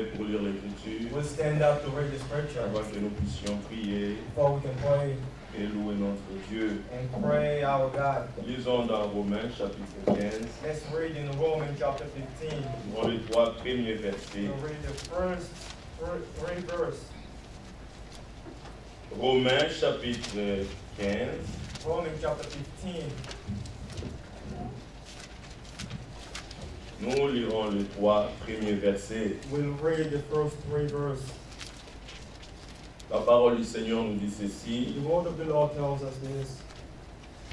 lever pour lire l'Écriture. We'll stand up to read the scripture. Avant que nous puissions prier Before we can pray et louer notre Dieu. and pray our God. Lisons dans Romains chapitre 15. Let's read in Romans chapter 15. Dans les 3 premiers versets. We'll read the first three verses. Romains chapitre 15. Romans chapter 15. Nous lirons les 3 premiers versets. We'll read the first three verses. La parole du Seigneur nous dit ceci. The word of the Lord tells us this.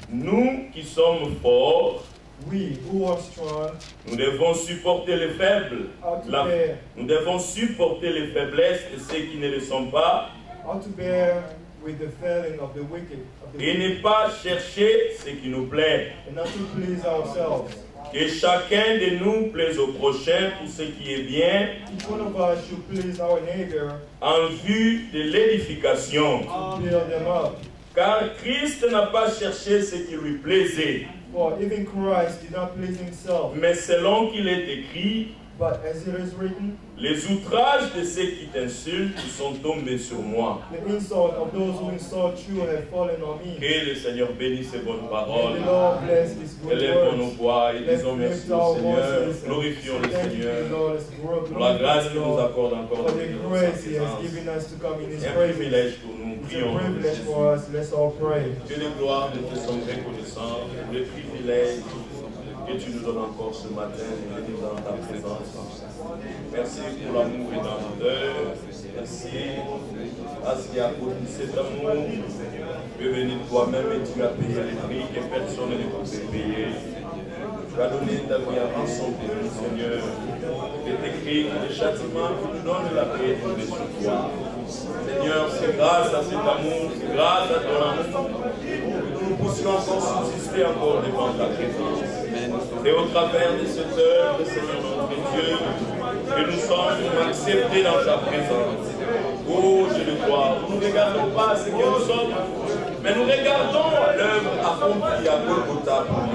Nous qui sommes forts, We who are strong nous devons supporter les faibles. ought to bear, Nous devons supporter les faiblesses de ceux qui ne le sont pas ought to bear with the failing of the wicked, et ne pas chercher ce qui nous plaît. and not to please ourselves. Que chacun de nous plaise au prochain pour ce qui est bien Each one of us should please our neighbor en vue de l'édification. to build them up. Car Christ n'a pas cherché ce qui lui plaisait, For even Christ did not please himself, mais selon qu'il est écrit, but as it is written, les outrages de ceux qui t'insultent sont tombés sur moi. the insult of those who insult you have fallen on me. Que le Seigneur bénisse ses bonnes May paroles. the Lord bless his good Élèvons nos words. voix et Let's disons merci lift au our Seigneur. voices. Glorifions le Thank you, Seigneur Lord. Let's pour la grâce qu'il nous accorde encore for de the venir dans grace sa he has présence. given us to come in his C'est un presence. privilège pour nous. It's a Prions. privilege for us. Let's all pray. Dieu de gloire, nous te sommes reconnaissants pour le privilège que tu nous donnes encore ce matin de venir dans ta présence. Merci pour l'amour et l'ardeur. Merci à ce qui a produit cet amour. Tu es venu toi-même et tu as payé les prix que personne ne pouvait payer. Tu as donné ta vie à rançon pour nous, Seigneur. Il est écrit que le châtiment qui nous donne la paix est tombé sur toi. Seigneur, c'est grâce à cet amour, c'est grâce à ton amour que nous puissions encore subsister encore devant ta présence. C'est au travers de cette œuvre, Seigneur notre Dieu, que nous sommes acceptés dans ta présence. Oh, Dieu de gloire, nous ne regardons pas ce que nous sommes, mais nous regardons l'œuvre accomplie à Golgotha pour nous.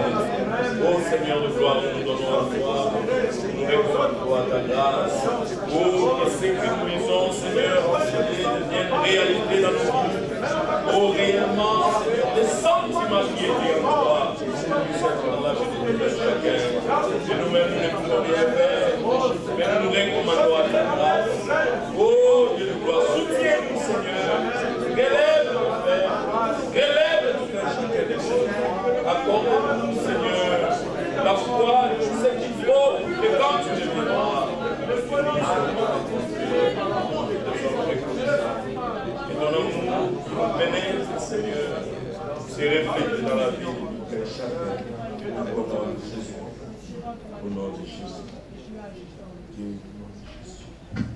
Oh Seigneur de gloire, nous nous donnons à toi, nous recommandons à ta grâce. Oh, que ce que nous lisons, Seigneur, devienne réalité dans nos vies. Oh, réellement, Seigneur, des sentiments qui étaient en toi, dans la vie de chacun. Et nous-mêmes, nous ne pouvons rien faire, mais nous nous recommandons à ta grâce. Oh, Dieu de gloire, soutiens-nous, Seigneur. Relève nos frères, relève tout un chacun de nous. Accorde-nous, Seigneur, la foi, tout ce qu'il faut, et quand tu deviendras, et ton amour pénètre, Seigneur, se reflète dans la vie de chacun. Au nom de Jésus. Au nom de Jésus. Dieu, au nom de Jésus.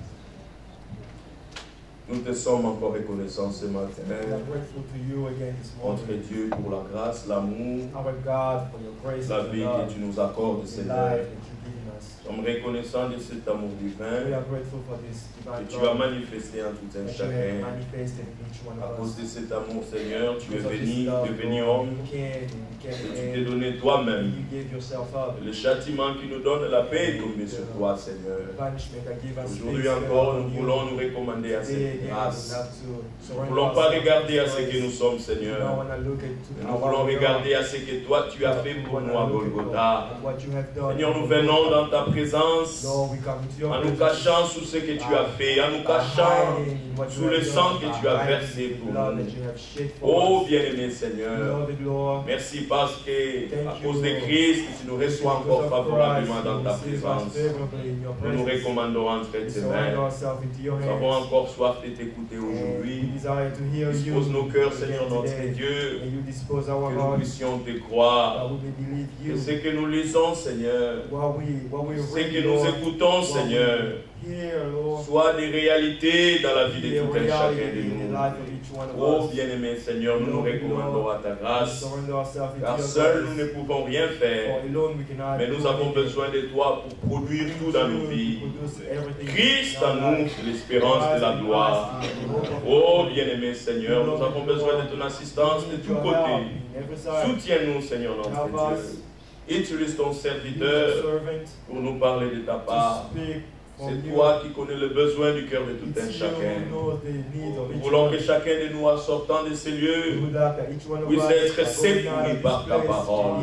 Nous te sommes encore reconnaissants ce matin. We are grateful to you again this Notre morning. Dieu pour la grâce, l'amour, Our God, for your grace la and vie love, que tu nous accordes, the Seigneur. life that you've given us. Nous sommes reconnaissants de cet amour We divin are grateful for this divine que tu as love manifesté en tout un that you have chacun. manifested in each one À of cause us. de cet amour, Seigneur, tu es Because of this venu, love, devenu Lord, homme, you came and et became tu t'es man, donné and toi-même. you gave yourself up. Le châtiment qui nous donne la paix est tombé sur toi, Seigneur. Punishment that gave us Aujourd'hui peace, encore, Lord, nous you. voulons nous recommander à Today cette again, we grâce. have to Nous ne surrender voulons pas ourselves regarder à to ce que grace. nous sommes, We don't Seigneur. want to look at Nous voulons regarder à ce que toi tu as fait pour nous à Golgotha. what you have done. Seigneur, nous venons dans ta présence Lord, we come to your en nous presence. cachant sous ce que tu as fait, en nous cachant sous le sang que tu as versé pour nous. Oh bien-aimé Seigneur, merci parce que à cause de Christ, tu nous reçois encore favorablement dans ta présence. Nous nous recommandons entre tes mains. Nous avons encore soif de t'écouter aujourd'hui. Dispose nos cœurs, Seigneur notre Dieu, que nous puissions te croire. Que ce que nous lisons, Seigneur, ce que nous écoutons, Seigneur, soit des réalités dans la vie de tout un chacun de nous. Oh bien-aimé Seigneur, nous nous recommandons à ta grâce, car seuls nous ne pouvons rien faire, mais nous avons besoin de toi pour produire tout dans nos vies. Christ en nous, l'espérance de la gloire. Oh bien-aimé Seigneur, nous avons besoin de ton assistance de tous côtés. Soutiens-nous, Seigneur notre Dieu. Utilise ton serviteur pour nous parler de ta part. C'est toi qui connais le besoin du cœur de tout un chacun. Nous voulons que chacun de nous, en sortant de ces lieux, puisse être sécurisé par ta parole.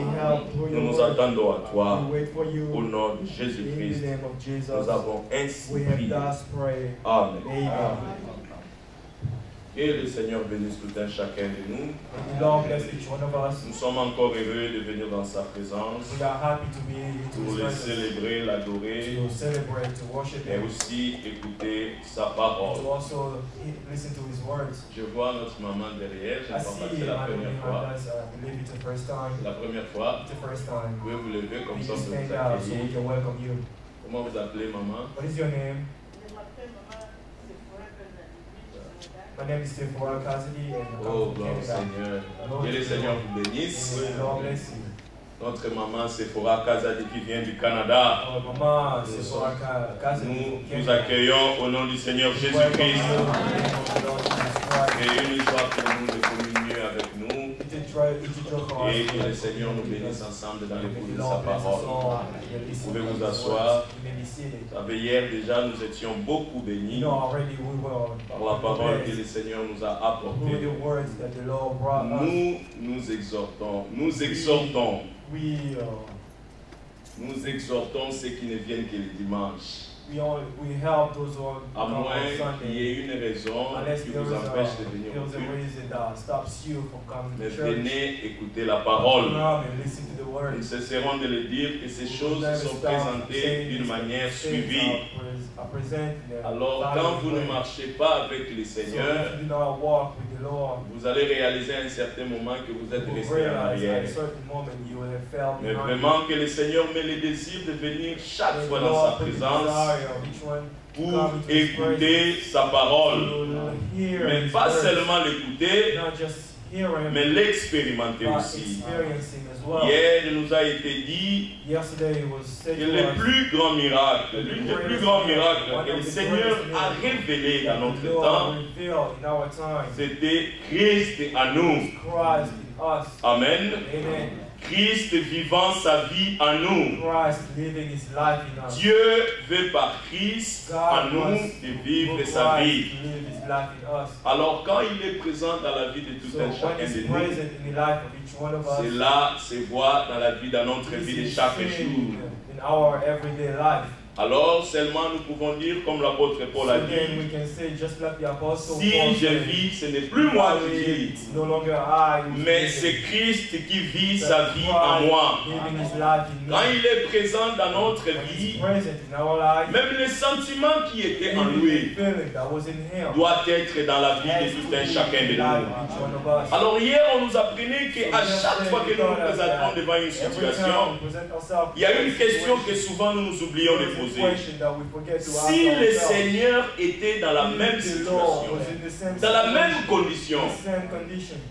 Nous nous attendons à toi. Au nom de Jésus-Christ, nous avons ainsi prié. Amen. Que le Seigneur bénisse tout un chacun de nous. Nous sommes encore heureux de venir dans sa présence pour le célébrer, l'adorer, mais aussi écouter sa parole. Je vois notre maman derrière, je ne pense pas que c'est la première fois. La première fois, vous pouvez vous lever comme ça, vous vous accueillir. Comment vous appelez, maman? My name is Sephora Cassidy and oh, gloire au Seigneur. Que le Seigneur vous bénisse. Notre maman Sephora Cassidy qui vient du Canada. Nous accueillons au nom du Seigneur Jésus-Christ. Et une joie pour nous de communier avec nous. Et que le Seigneur nous bénisse ensemble dans l'écoute de sa parole. Vous pouvez vous asseoir. Vous savez, hier déjà nous étions beaucoup bénis par la parole que le Seigneur nous a apportée. Nous exhortons ceux qui ne viennent que le dimanche. À moins qu'il y ait une raison qui vous empêche de venir au culte. Mais venez écouter la parole. Nous cesserons de le dire que ces choses sont présentées d'une manière suivie. Alors, quand vous ne marchez pas avec le Seigneur, vous allez réaliser à un certain moment que vous êtes resté en arrière. Mais vraiment que le Seigneur met le désir de venir chaque fois dans sa présence pour écouter sa parole. Mais pas seulement l'écouter, mais l'expérimenter aussi. Hier, il nous a été dit que le plus grand miracle, l'une des plus grands miracles que le Seigneur a révélé dans notre temps, c'était Christ à nous. Amen. Christ vivant sa vie en nous. Dieu veut par Christ en nous de vivre sa vie. Alors quand il est présent dans la vie de tout un chacun de nous, cela se voit dans la vie, dans notre vie de chaque jour. Alors seulement nous pouvons dire comme l'apôtre Paul a dit, si je vis, ce n'est plus moi qui vis, mais c'est Christ qui vit sa vie en moi. Quand il est présent dans notre vie, même les sentiments qui étaient en lui doivent être dans la vie de tout un chacun de nous. Alors hier on nous apprenait qu'à chaque fois que nous nous présentons devant une situation, il y a une question que souvent nous nous oublions de poser. Si le Seigneur était dans la même situation, dans la même condition,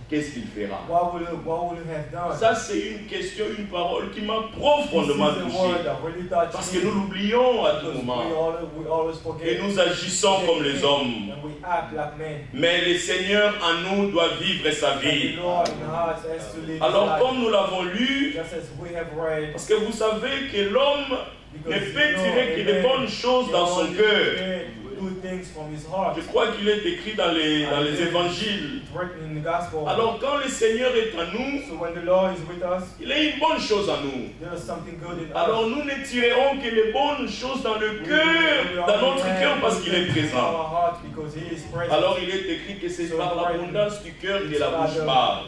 qu'est-ce qu'il fera? Ça c'est une question, une parole qui m'a profondément touché. Parce que nous l'oublions à tout moment. Et nous agissons comme les hommes. Mais le Seigneur en nous doit vivre sa vie. Alors comme nous l'avons lu, parce que vous savez que l'homme ne peut tirer que de bonnes choses dans son cœur. Je crois qu'il est écrit dans les évangiles. Alors quand le Seigneur est en nous, il y a une bonne chose en nous. Alors nous ne tirerons que les bonnes choses dans le cœur, dans notre cœur, parce qu'il est présent. Alors il est écrit que c'est par l'abondance du cœur que la bouche parle.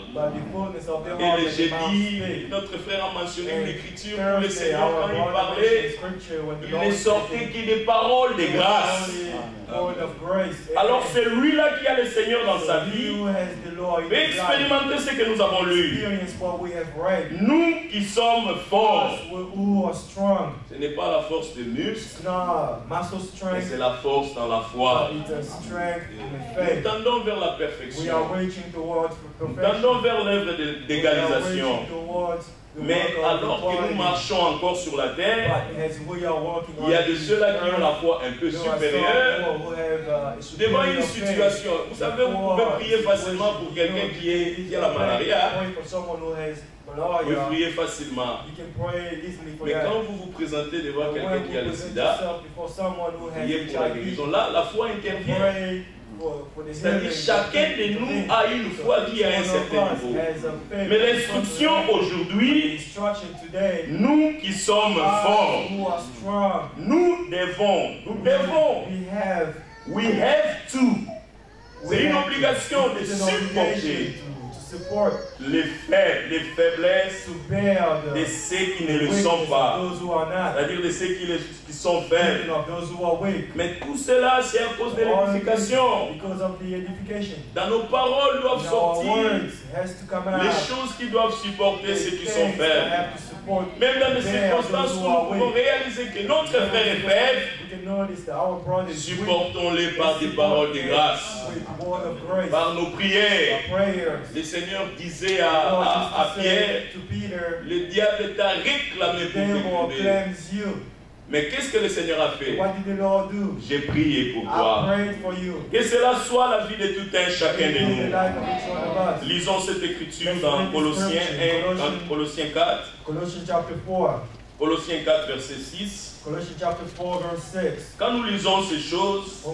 Et le jeudi, notre frère a mentionné une écriture où le Seigneur, quand il parlait, il ne sortait que des paroles de grâce. Alors celui-là qui a le Seigneur dans sa vie peut expérimenter ce que nous avons lu. Nous qui sommes forts, ce n'est pas la force des muscles, mais c'est la force dans la foi. Nous tendons vers la perfection. Nous tendons vers l'œuvre d'égalisation. Mais alors que nous marchons encore sur la terre, il y a de ceux-là qui ont la foi un peu supérieure devant une situation. Vous savez, vous pouvez prier facilement pour quelqu'un qui a la malaria. Vous priez facilement. Mais quand vous vous présentez devant quelqu'un qui a le sida, vous priez pour la guérison. Là, la foi intervient. C'est-à-dire chacun de nous a une foi qui est à un certain niveau. Mais l'instruction aujourd'hui, nous qui sommes forts, nous devons, we have to. C'est une obligation de supporter les faiblesses de ceux qui ne le sont pas, c'est-à-dire de ceux qui sont faibles. Mais tout cela, c'est à cause de l'édification. Dans nos paroles doivent sortir les choses qui doivent supporter ceux qui sont faibles. Même dans des circonstances où nous pouvons réaliser que notre frère est faible, supportons-les par des paroles de grâce, par nos prières. Le Seigneur disait à Pierre, le diable t'a réclamé pour te tuer. Mais qu'est-ce que le Seigneur a fait? J'ai prié pour toi. Que cela soit la vie de tout un chacun de nous. Lisons cette écriture dans Colossiens 1, dans Colossiens 4. Colossiens 4, verset 6. Quand nous lisons ces choses,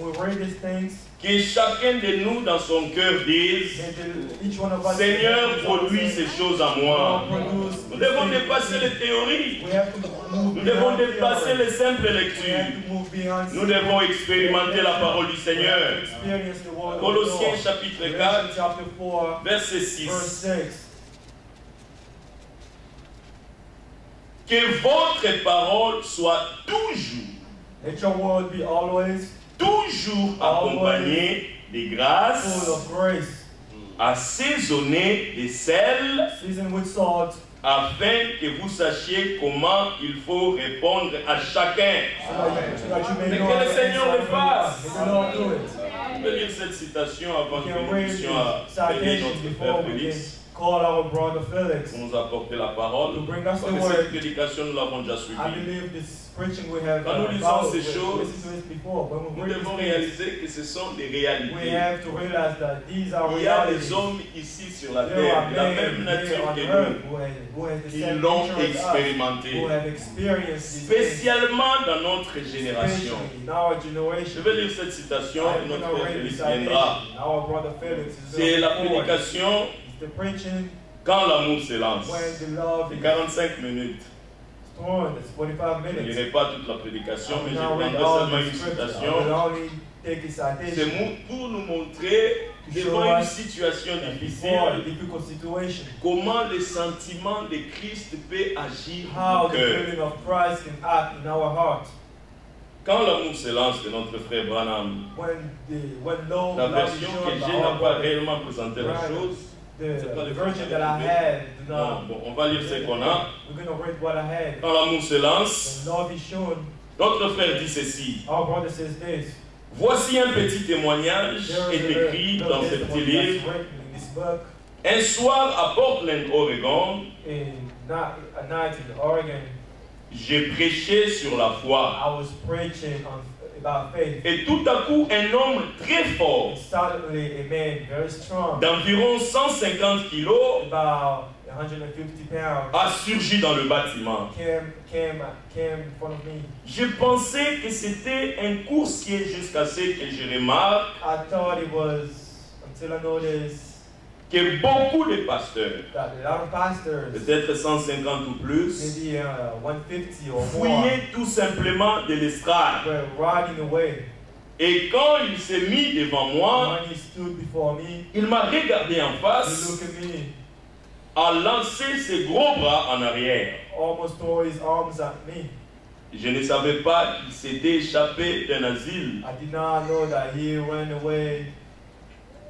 que chacun de nous dans son cœur dise, Seigneur, produis ces choses en moi. Nous devons dépasser les théories. Nous devons dépasser les simples lectures. Nous devons expérimenter la parole du Seigneur. Colossiens chapitre 4, verset 6. Que votre parole soit toujours accompagnée de grâce, assaisonnée de sel, afin que vous sachiez comment il faut répondre à chacun. Mais que le Seigneur le fasse. Je vais lire cette citation avant que nous puissions appeler notre frère Félix pour nous apporter la parole. Parce que cette prédication, nous l'avons déjà suivie. Quand nous lisons ces choses, nous devons réaliser que ce sont des réalités. Il y a des hommes ici sur la terre de la même nature que nous qui l'ont expérimenté, spécialement dans notre génération. Je vais lire cette citation et notre frère Félix viendra. C'est la prédication quand l'amour se lance. C'est 45 minutes. Je ne lirai pas toute la prédication, mais je prendrai seulement une citation. C'est pour nous montrer, devant une situation difficile, comment le sentiment de Christ peut agir dans nos cœurs. Quand l'amour se lance de notre frère Branham, la version que j'ai n'a pas réellement présenté la chose. C'est pas le version that I had. Non, bon, on va lire ce qu'on a. Quand l'amour se lance, notre frère dit ceci. Voici un petit témoignage est écrit dans ce petit livre. Un soir à Portland, Oregon, j'ai prêché sur la foi. Et tout à coup, un homme très fort, d'environ 150 kilos, a surgi dans le bâtiment. Je pensais que c'était un coursier jusqu'à ce que je remarque que beaucoup de pasteurs, peut-être 150 ou plus, fouillaient tout simplement de l'estrade. Et quand il s'est mis devant moi, il m'a regardé en face, a lancé ses gros bras en arrière. Je ne savais pas qu'il s'était échappé d'un asile.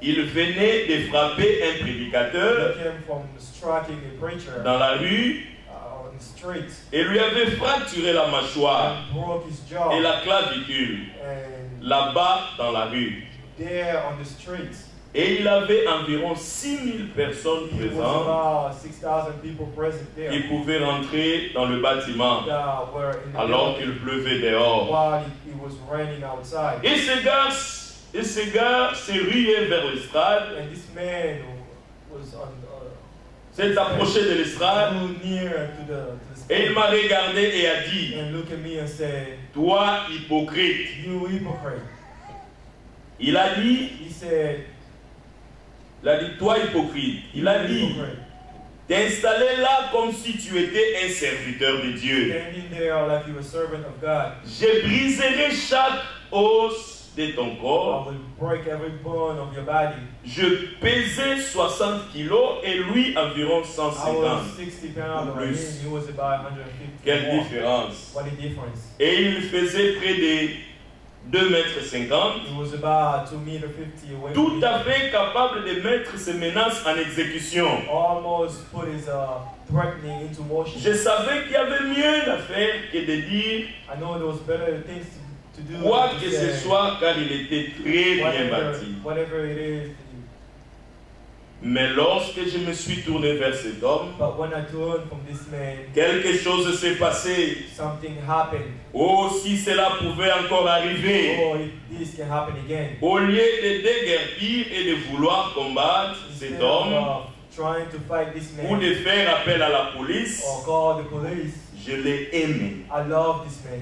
Il venait de frapper un prédicateur dans la rue et lui avait fracturé la mâchoire et la clavicule là-bas dans la rue. Et il avait environ 6000 personnes There was présentes about 6,000 people present there. qui pouvaient rentrer dans le bâtiment That were in the alors qu'il building pleuvait dehors. while it was raining outside. Et ce gars s'est rué vers l'estrade, And this man was on s'est approché de l'estrade near to the et il stage m'a regardé et a dit, and looked at me and said, toi hypocrite. "You hypocrite." Il a dit, He said, toi hypocrite. Il a "You dit, hypocrite." t'es installé là comme si tu étais un serviteur de Dieu. Standing there like you were a servant of God. Je briserai chaque os de ton I corps. will break every bone of your body. Je pesais 60 kilos et lui environ I 150. was 60 pounds Ou and plus. he was about 150 Quelle more. différence. What a difference. Et il faisait près de 2,50 mètres. He was about 2 meters 50 away from Tout me. à fait capable de mettre ses menaces en exécution. Almost put his threatening into motion. Je savais qu'il y avait mieux à faire que de dire I know there was better things to do. quoi than to que say, ce soit car il était très bien bâti. whatever it is. Mais lorsque je me suis tourné vers cet homme, But when I turned from this man, quelque chose s'est passé. something happened. Oh, si cela pouvait encore arriver. Oh, if this can happen again. Au lieu de déguerpir et de vouloir combattre cet Instead homme of trying to fight this ou man de faire appel à la police, or call the police, je l'ai aimé. I love this man.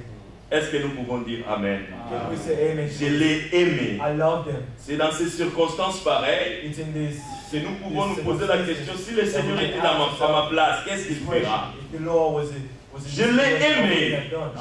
Est-ce que nous pouvons dire Amen? Can we say amen? Je l'ai aimé. I love them. C'est dans ces circonstances pareilles It's in this. que nous pouvons nous poser la question, si le Seigneur était à ma place, qu'est-ce qu'il fera? If the Lord was Je l'ai aimé.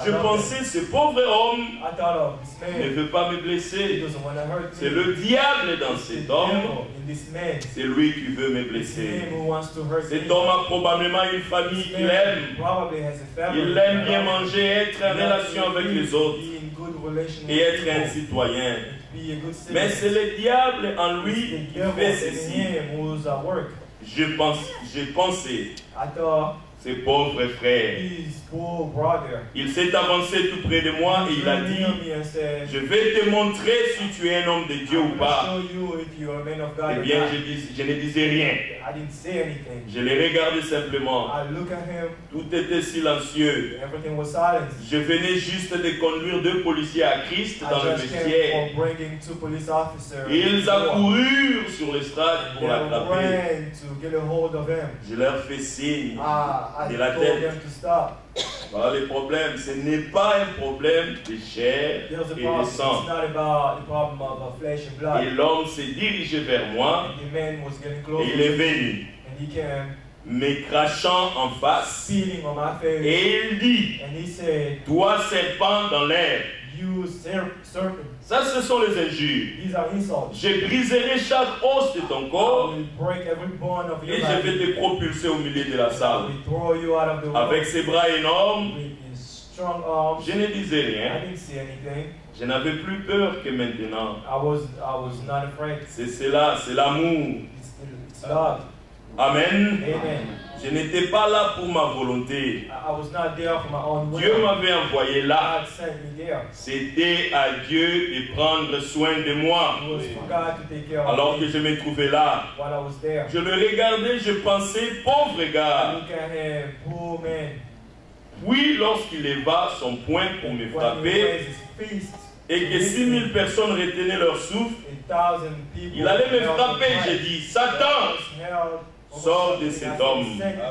Je pensais, ce pauvre homme I thought of this ne man. veut pas me He blesser. doesn't want to hurt C'est me. le diable dans It's the cet homme. devil in this man. C'est lui qui veut me It's blesser. him who wants to hurt Cet me. homme a probablement une famille This qu'il man aime. probably has a family. Il aime bien manger, être en relation avec les autres Be in good relation et with être un people. citoyen. Be a good citizen. Mais c'est le diable en lui It's the qui devil fait in ceci. him who's at work. J'ai pensé, I thought ce pauvre frère, his poor brother. il s'est avancé tout près de moi et il a dit, me and said, je vais te montrer si tu es un homme de Dieu ou I'm pas. gonna show you if you're a man of God Eh or bien, not. je ne disais rien. I didn't say anything. Je l'ai regardé simplement. I look at him. Tout était silencieux. Everything was silent. Je venais juste de conduire 2 policiers à Christ dans le I just came vestiaire. from bringing 2 police officers. Ils to the door. accoururent sur l'estrade They pour l'attraper. ran to get a hold of him. Je leur fais signe. I De la told tête. them to stop. Voilà le problème. Ce n'est pas un problème de chair There's a et problem. de It's sang. not about the problem of flesh and Et blood. l'homme s'est dirigé vers moi And the man was getting et closer. il est venu, And he came me crachant en face. spitting on my face. Et il dit, And he said, toi serpent dans l'air. "You serpent." Ça, ce sont les injures. These are insults. Je briserai chaque os de ton I corps will break every bone of your et je vais body. te propulser au milieu de la I salle. will throw you out of the room Avec ses bras énormes, with his strong arms. je ne disais I rien. didn't see anything. Je n'avais plus peur que maintenant. I was not afraid. C'est cela, c'est l'amour. It's love. Amen. Amen. Je n'étais pas là pour ma volonté. I was not there for my own will. Dieu m'avait envoyé là. God sent me there. C'était à Dieu de prendre soin de moi. It was for God to take care of Alors que me je me trouvais là, while I was there. je le regardais, je pensais, pauvre I gars. look at him, poor man. Puis, lorsqu'il leva son poing pour me When he frapper, raised his fist, et que 6000 personnes retenaient leur souffle, 1,000 people. il allait me held frapper. him J'ai tight. dit, Satan, Held sors de cet homme.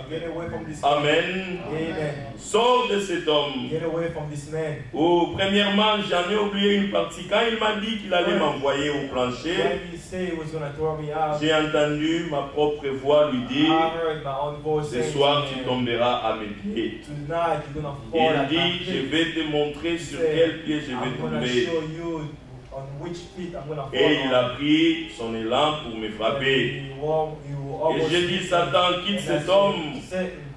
Get away from this man. Amen. Amen. Sors de cet homme. Get away from this man. Oh, premièrement, j'en ai oublié une partie. Quand il m'a dit qu'il allait m'envoyer au plancher, When he said he was going to throw me out, j'ai entendu ma propre voix lui I dire, heard my own voice ce saying, soir to tu me, tomberas à mes pieds. "Tonight you're going to fall Il at my dit, je feet." vais te montrer sur He said, quel pied je vais I'm going to tomber. show you on which feet I'm going to fall Et il a on. pris son élan pour me frapper. Et j'ai dit, Satan, quitte cet homme.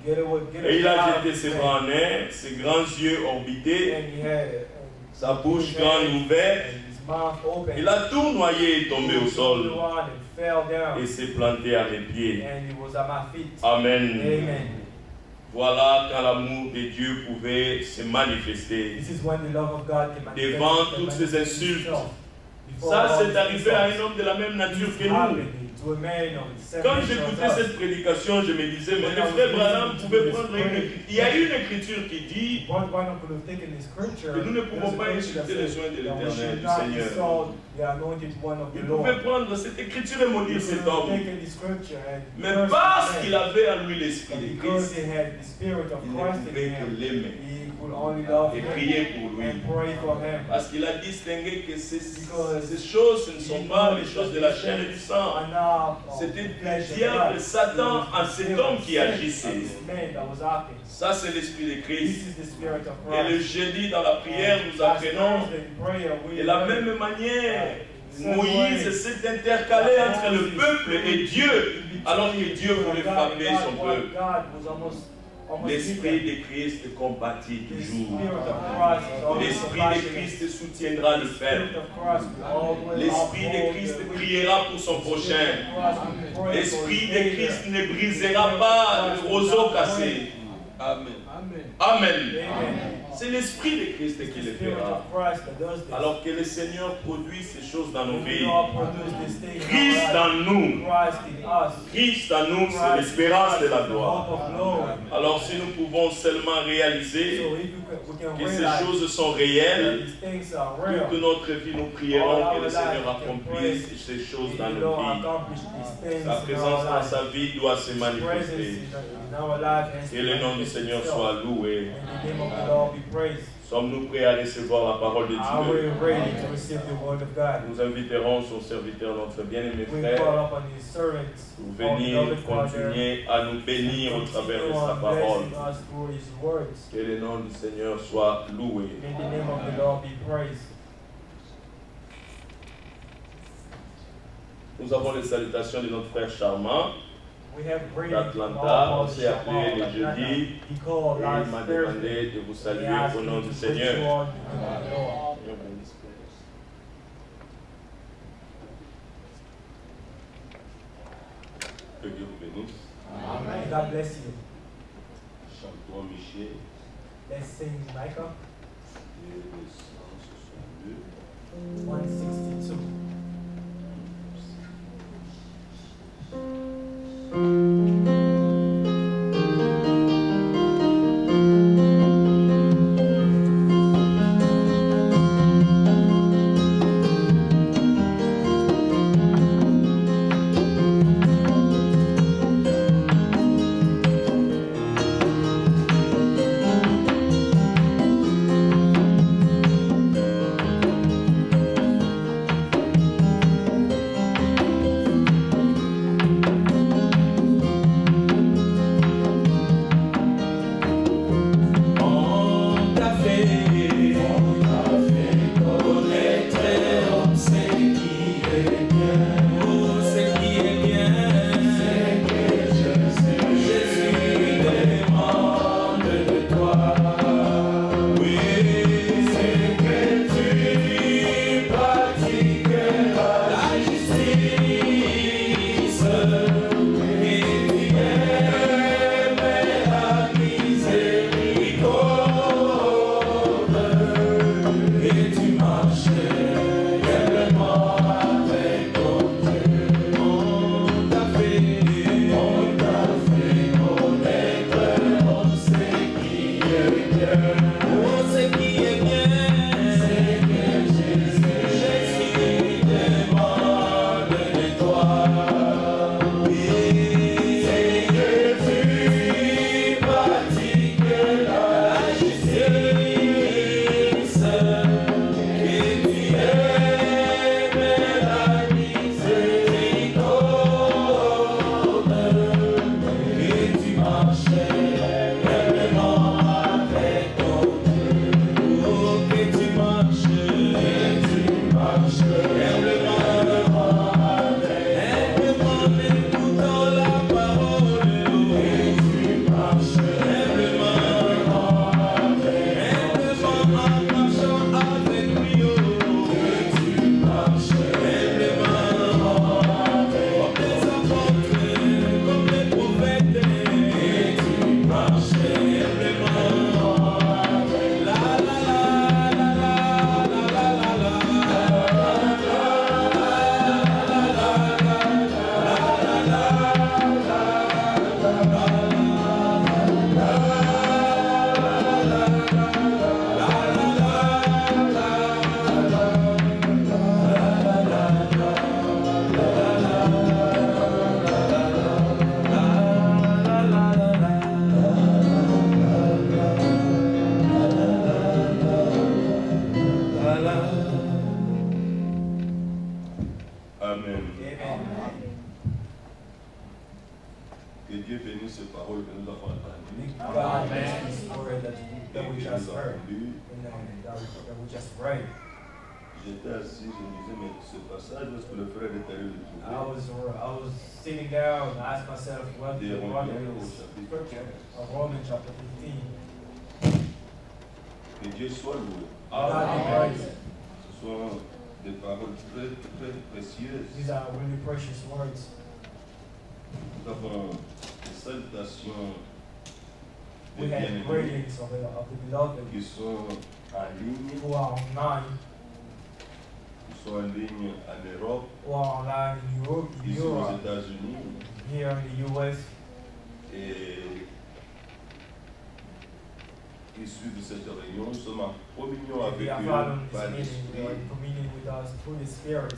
Et il a jeté ses bras en l'air, ses grands yeux orbités, sa bouche grande ouverte. Il a tournoyé et tombé au sol et s'est planté à mes pieds. Amen. Amen. Voilà quand l'amour de Dieu pouvait se manifester This is when the love of God can manifest devant toutes ces manifest insultes, itself. Ça, c'est arrivé à un homme de la même nature que nous. Quand j'écoutais cette prédication, je me disais, mais le frère Branham pouvait prendre une écriture. Il y a une écriture qui dit que nous ne pouvons pas insulter les soins de l'Éternel, du Seigneur. Il pouvait prendre cette écriture et maudire cet homme. Mais parce qu'il avait en lui l'Esprit de Christ, il ne pouvait que l'aimer et prier pour lui. Parce qu'il a distingué que ces choses, ce ne sont pas les choses de la chair et du sang. C'était le diable, Satan, en cet homme qui agissait. Ça, c'est l'Esprit de Christ. Et le jeudi, dans la prière, nous apprenons de la même manière, Moïse s'est intercalé entre le peuple et Dieu, alors que Dieu voulait frapper son peuple. L'Esprit de Christ combattit toujours. L'Esprit de Christ soutiendra le faible. L'Esprit de Christ priera pour son prochain. L'Esprit de Christ ne brisera pas le roseau cassé. Amen. Amen. C'est l'Esprit de Christ qui le fera. Alors que le Seigneur produit ces choses dans nos vies. Christ en nous. Christ en nous, c'est l'espérance de la gloire. Alors si nous pouvons seulement réaliser que ces choses sont réelles, toute notre vie nous prierons que le Seigneur accomplisse ces choses dans nos vies. Sa présence dans sa vie doit se manifester. Que le nom du Seigneur soit loué. Sommes-nous prêts à recevoir la parole de Dieu? Nous inviterons son serviteur, notre bien-aimé frère, pour venir continuer à nous bénir au travers de sa parole. Que le nom du Seigneur soit loué. Nous avons les salutations de notre frère Charmant d'Atlanta. On s'est appelé le jeudi et il m'a demandé de vous saluer au nom du Seigneur. Que Dieu vous bénisse. Amen. God bless you. Chantons Michel. Let's sing Micah. 162. 162. parole que nous avons entendue. God is this word that we just heard. That we just read. J'étais assis, je me disais, mais ce passage, est-ce que le frère est allé le trouver? I was sitting down and asked myself what Des the Romains Bible au is. chapitre 15. Romans chapter 15. Que Dieu soit loué. God be praised. Ce sont des paroles très, très précieuses. These are really precious words. Nous avons des salutations des We have bien-aimés greetings of the beloved qui sont en ligne, who are online, qui sont en ligne en Europe, who are online in Europe, ici aux États-Unis, here in the US, et qui suivent cette réunion. Nous sommes en communion avec they are eux following par this meeting, they are l'Esprit. in communion with us through the Spirit.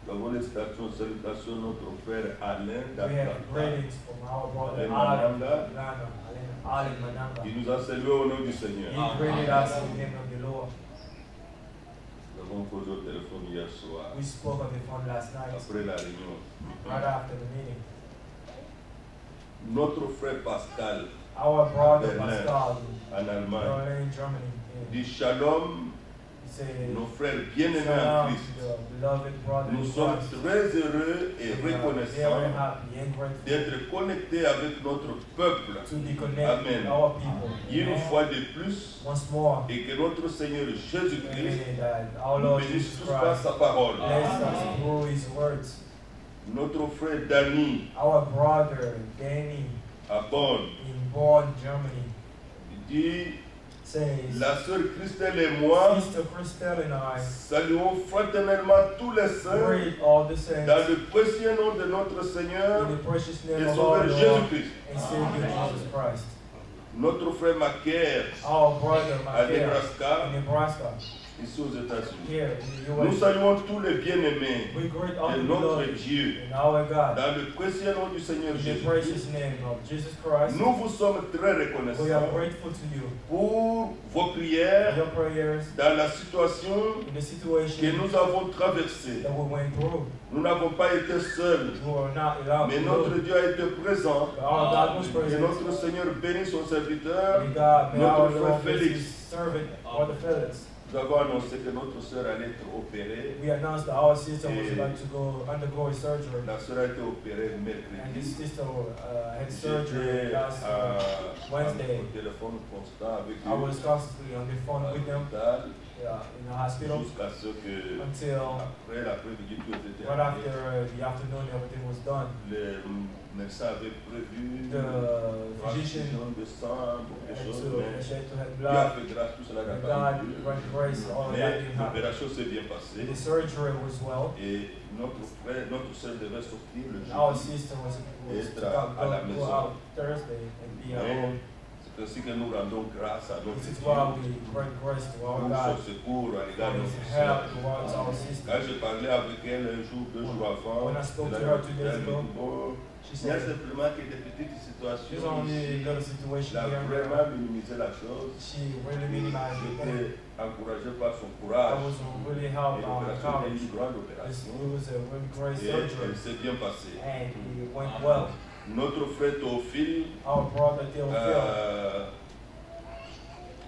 Nous avons les salutations de notre frère Alain We have d'Atlanta, greetings from our brother Alain Alan Mananga, Mananga. qui nous a salués au nom du Seigneur. He greeted us in the name of the Lord. Nous avons causé au téléphone hier soir, We spoke on the phone last night, après la réunion. right after the meeting. Notre frère Pascal, Our brother Berlin, Pascal, en Allemagne, Berlin, Germany, dit Shalom, he said, nos frères bien-aimés en "Shalom Christ. to the beloved brother Nous in sommes Christ." très heureux et We are very reconnaissants happy and grateful d'être connectés avec notre peuple. to be connected Amen. with our people. Une fois de plus, Once more, et que notre Seigneur Jésus-Christ pray that our nous Lord bénisse Jesus tous par Christ sa parole. bless us through His words. Notre frère Danny Our brother Danny à Bonn in Bonn, Germany, dit, says, la sœur Christelle et moi Sister Christelle and I saluons fraternellement tous les saints greet all the saints dans le précieux nom de notre Seigneur in the precious name et of our Sauveur Lord Jésus-Christ. and Savior Jesus Christ. Notre frère Macaire Our brother à Michael Nebraska, in Nebraska, ici aux États-Unis. here in the Nous US. saluons tous les bien-aimés We greet all de the notre beloved Dieu in our God dans le précieux nom du Seigneur in the Jésus. precious name of Jesus Christ. Nous vous sommes très We are reconnaissants grateful to you pour vos for prières your prayers dans la situation in the que situation nous avons traversée. that we went through. Nous n'avons pas été seuls, We were not allowed mais to notre do. Dieu a été présent. Our God was Et present. notre Seigneur bénit son serviteur. May God, may Notre our frère Lord bless Félix. His servant, Brother Felix. Nous avons annoncé que notre sœur allait être opérée. We announced that our sister was Et- about to undergo a surgery, La sœur a été opérée and mercredi. this sister had surgery J'étais last Wednesday. au téléphone constant avec I was constantly on the phone with them l'hôpital in the hospital jusqu'à ce que until après l'après-midi tout était right terminé. after the afternoon everything was done. Le médecin avait prévu The transfusion physician de sang, beaucoup de had choses, to mais had to have Dieu a blood. fait grâce, tout cela n'a And pas God eu lieu. grant grace, all of that Mais didn't happen. l'opération s'est bien passée The surgery was well. et notre frère, notre sœur devait sortir le Our jeudi. sister was to Être à la go maison. out Thursday and be at home. Mais c'est ainsi que nous rendons grâce à notre This is Dieu why we grant grace to our pour God son secours à l'égard for de His notre help sœur. towards our sister. Quand j'ai parlé avec elle un jour, 2 jours avant, When I spoke elle to a her dit, 2 days ago, bon, She il y a said, simplement que des petites there's situations only a ici. little situation Elle a here and vraiment there. minimisé la chose. She really minimized the pain. J'étais encouragé par son I courage. was really Et helped by her l'opération était courage. une grande It opération. was a really great Et elle surgery s'est bien passée. and it went well. Notre frère Théophile, Our brother Theophil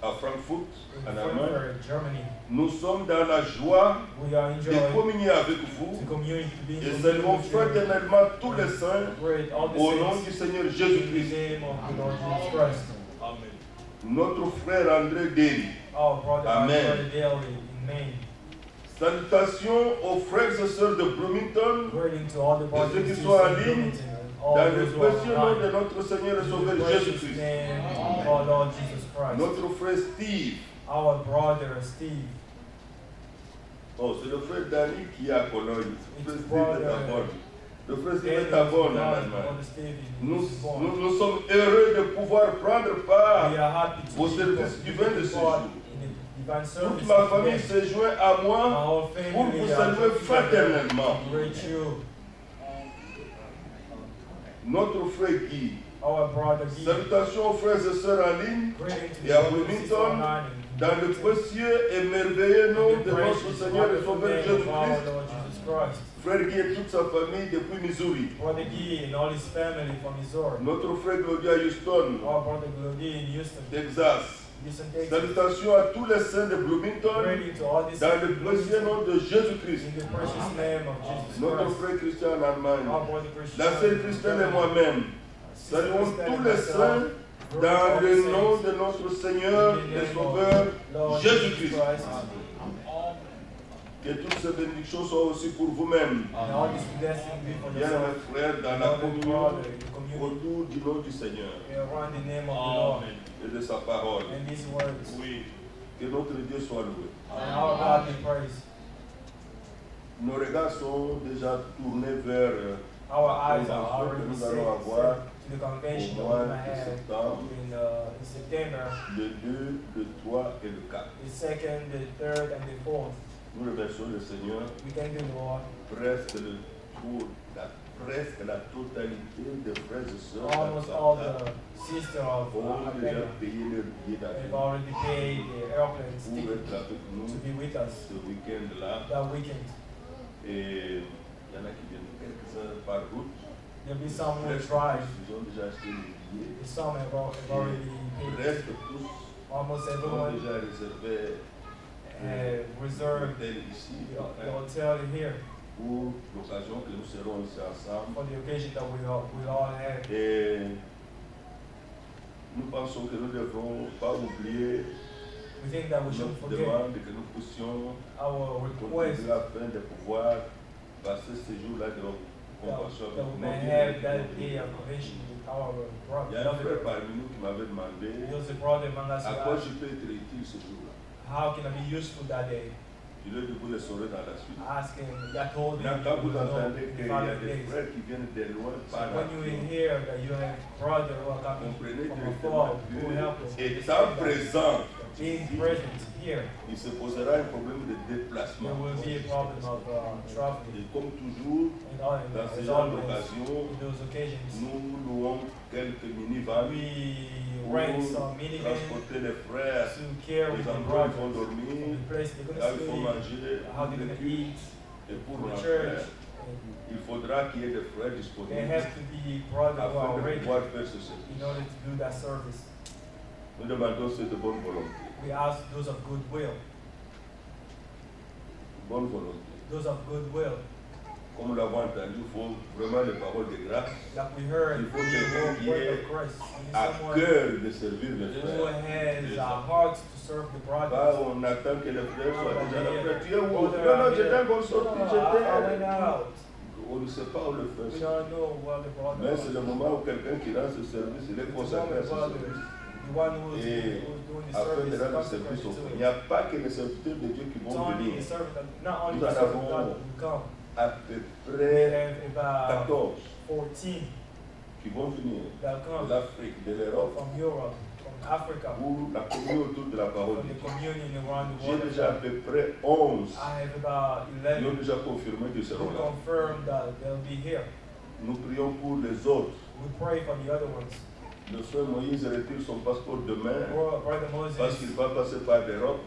à Francfort, in en Allemagne, Frankfurt, Germany, nous sommes dans la joie we are de enjoying communier avec vous to commune, to be in et communion saluons with you. fraternellement tous les saints Great all the au nom saints du Seigneur in the Jésus-Christ. name of the Lord Jesus Christ. Notre frère André Derry. Our brother Amen. Brother Daly in Maine. Salutations aux frères et sœurs de Bloomington, Greeting to all the brothers ceux and qui sisters sont en in ligne, Bloomington and all dans le those who are précieux nom de online. notre Seigneur et In the Sauveur precious Jésus-Christ. name of our Lord Jesus Christ. Notre frère Steve. Our brother Steve. Oh, c'est le frère Danny qui est à Cologne. Le frère It's Steve est à brother Bonn. Le frère Steve David est à Bonn en brother Allemagne. Steve Nous, is born. nous sommes heureux de pouvoir prendre part We are happy to au be service divin de ce jour. in the divine service. Toute ma famille today. s'est jointe à moi Our pour family vous are saluer together fraternellement. to greet you. Notre frère Guy. Our brother Guy. Salutations aux frères et sœurs en ligne Greeting to et à the brothers and sisters Bloomington, online in dans le Bloomington. précieux et merveilleux nom In the de notre precious, Seigneur et wonderful Sauveur name of our Jésus-Christ. Lord Jesus Christ. Frère Guy et toute sa famille depuis Missouri. Brother Guy and all his family from Missouri. Notre frère Claudia à Houston, Our brother Glody in Houston, Texas. Houston, Texas. Salutations à tous les saints de Bloomington, Ready to all this dans le précieux nom de Jésus-Christ. in the precious name of Jesus Notre Christ. frère Christian en Allemagne, Our brother Christian, la sœur Christiane et moi-même. Sister Saluons Christian tous and les myself, saints dans le nom de notre Seigneur et Sauveur Lord Jésus-Christ. Christ. Que toutes ces bénédictions soient aussi pour vous-même. And all this blessing be for Bien yourself. mes frères, dans la Lord and communion, brother, in the community, autour du nom du Seigneur around the name of the Lord et de sa parole. and these words. Oui, que notre Dieu soit loué. And our God be praised. Nos regards sont déjà tournés vers Our eyes les are enfants que already nous set allons avoir to the convention au that mois we're going to de have septembre, in September, le 2, le 3 et le 4. the 2nd, the 3rd, and the 4th. Nous remercions le Seigneur, We thank you, Lord. presque la totalité des frères et sœurs Almost all the sisters of ont déjà Alabama payé leur billet have d'avion already paid the airplane pour ticket être avec nous to be with us ce week-end-là. that weekend. Et il y en a qui viennent quelques-uns par route. There'll be some who Presque drive. tous, ils ont déjà acheté les billets. Some have already paid. Presque tous Almost ont everyone déjà réservé have reserved l'hôtel ici the hotel here pour l'occasion que nous serons ici ensemble. for the occasion that we all have. Et nous pensons que nous ne devons pas oublier We think that we shouldn't notre forget demande que nous puissions our request contribuer afin de pouvoir passer ce jour-là de compassion that avec we may nous. have that day of convention with our Il y a un frère brother. parmi nous qui m'avait demandé There's a brother among us à who quoi asked, je peux être utile ce jour-là. how can I be useful that day? Je lui ai dit, vous le saurez dans la suite. I asked him, I told him, Maintenant, quand vous you know, entendez in qu'il the y a following des days. frères qui viennent de loin So par when you avion, hear that you have brother who are coming comprenez from directement afar, who will help us, que étant présent, being present here, il se posera un problème de there déplacement. will be a problem of traveling. Et comme toujours, And all, dans ce as genre always, d'occasion, in those occasions, nous louons quelques minivans we pour rent some minivans transporter les frères, to carry les the endroits où ils brothers vont from dormir, the place they're là où going ils to vont sleep, manger, how they're going to eat, et pour the rentrer, church. il faudra qu'il y ait des frères There disponibles have to be brothers who afin are de ready pouvoir faire ce service. in order to do that service. Nous demandons ceux de bonne volonté. We ask those of goodwill, Bonne volonté. those of goodwill, Comme nous l'avons entendu, il faut vraiment les paroles de grâce, like we heard Il the faut quelqu'un qui word ait of Christ. We need à someone cœur de servir les who frères. has a heart to serve the Pas brothers. on attend que les frères soient déjà là. Frère, tu es où? Brother, Non, non, I'm j'étais here. encore sorti, I went j'étais. out. On ne sait pas où le We faire. don't know what the brother Mais c'est le moment où quelqu'un qui rend ce service, il est It's consacré à ce brother, service. the one who's Et doing the afin service, de rendre le consecrated service au to frère. Il it. n'y a pas que les serviteurs de Dieu qui It's vont only venir. the servant, not only Nous the en servant avons God will come. à peu We près have about 14 14 qui vont venir that de come l'Afrique, de l'Europe, from Europe, from Africa, pour la communion autour de la parole from de the Dieu. communion around the J'ai world. déjà à peu près 11 I have about qui ont 11 déjà confirmé qu'ils who seront là. confirm that they'll be here. Nous prions pour les autres. We pray for the other ones. Le frère Moïse retire son passeport demain Brother parce Moses qu'il va passer par l'Europe.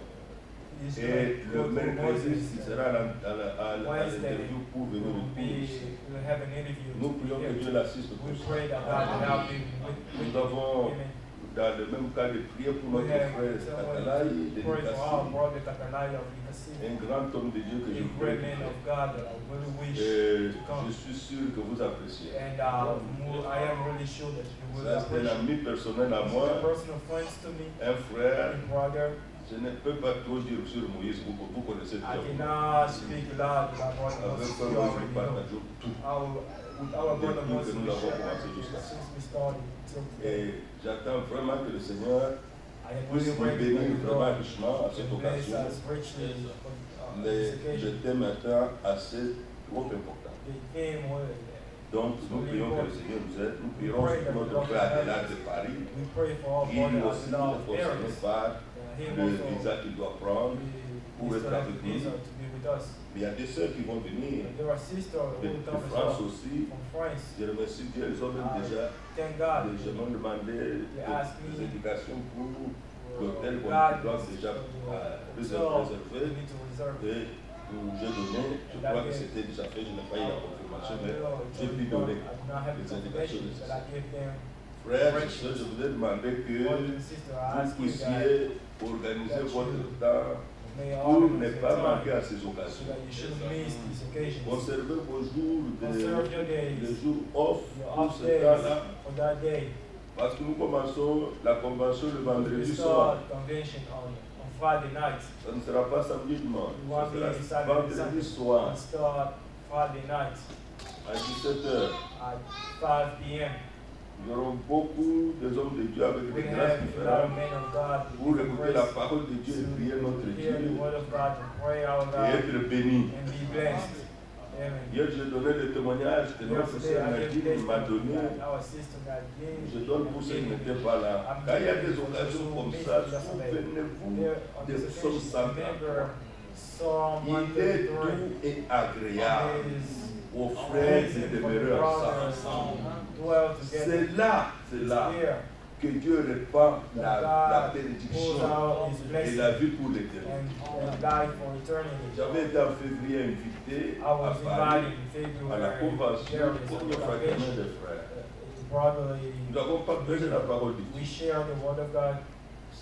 is Et going le to mercredi, Moses. il sera à l'interview pour venir Will nous have an interview. Nous to be prions que here. Dieu l'assiste pour We ça. pray that God will help him with Nous avons, Amen. dans le même cas de prier pour We notre have frère Katalaï de pray for our Nikassi, brother Katalai of Nikassi, un grand homme de Dieu que je a great prie. man of God that I really wish Et to come. je suis sûr que vous appréciez. And I am really sure that you will Ça, c'est un appreciate. ami personnel à He's moi, a personal friend to me, un frère. a brother. Je ne peux pas trop dire sur Moïse, vous connaissez I déjà. cannot speak loud about brother Avec Moses. frère You Moïse, already nous know. partageons tout. With our brother Depuis que Moses, nous we l'avons share commencé everything jusqu'à since we started till today. Et j'attends vraiment que le Seigneur I am puisse really nous grateful bénir to vraiment God richement à to cette bless occasion. us richly for this Le occasion. thème est assez trop important. The theme was, Donc nous prions que le Seigneur nous aide. Nous prions pour notre frère Adélard de Paris. we pray for our Il brother aussi Adela est of concerné Paris. par Him le also, visa qu'il doit prendre. we still have the visa to be with us. Mais il y a des sœurs qui vont venir There are sisters who de will come as France well aussi. from France. Je remercie Dieu, ils ont même déjà Thank God. je m'ont demandé des indications pour l'hôtel qu'on God doit déjà we réserver. need to reserve. Et j'ai donné, je crois que c'était déjà fait, je n'ai pas eu la confirmation, mais j'ai pu donner les indications nécessaires. Frères et sœurs, je vous ai demandé que vous puissiez organiser votre temps pour ne pas manquer à ces occasions. Conservez vos jours, les jours off pour ce temps-là. Parce que nous commençons la convention le vendredi soir. Ça ne sera pas samedi dimanche. Ça sera vendredi soir. À 17h. Nous aurons beaucoup de hommes de Dieu avec des grâces différentes pour écouter la parole de Dieu et prier notre Dieu et être bénis. Hier, j'ai donné le témoignage que notre sœur Nadine m'a donné. Je donne pour ceux qui n'étaient pas là. Quand il y a des occasions comme ça, souvenez-vous des psaumes 143. Il est doux et agréable aux frères de demeurer ensemble. C'est là que Dieu répand la bénédiction et la vie pour l'éternité. J'avais été en février invité à Paris à la convention pour le fractionnement des frères. Nous avons partagé la parole de Dieu.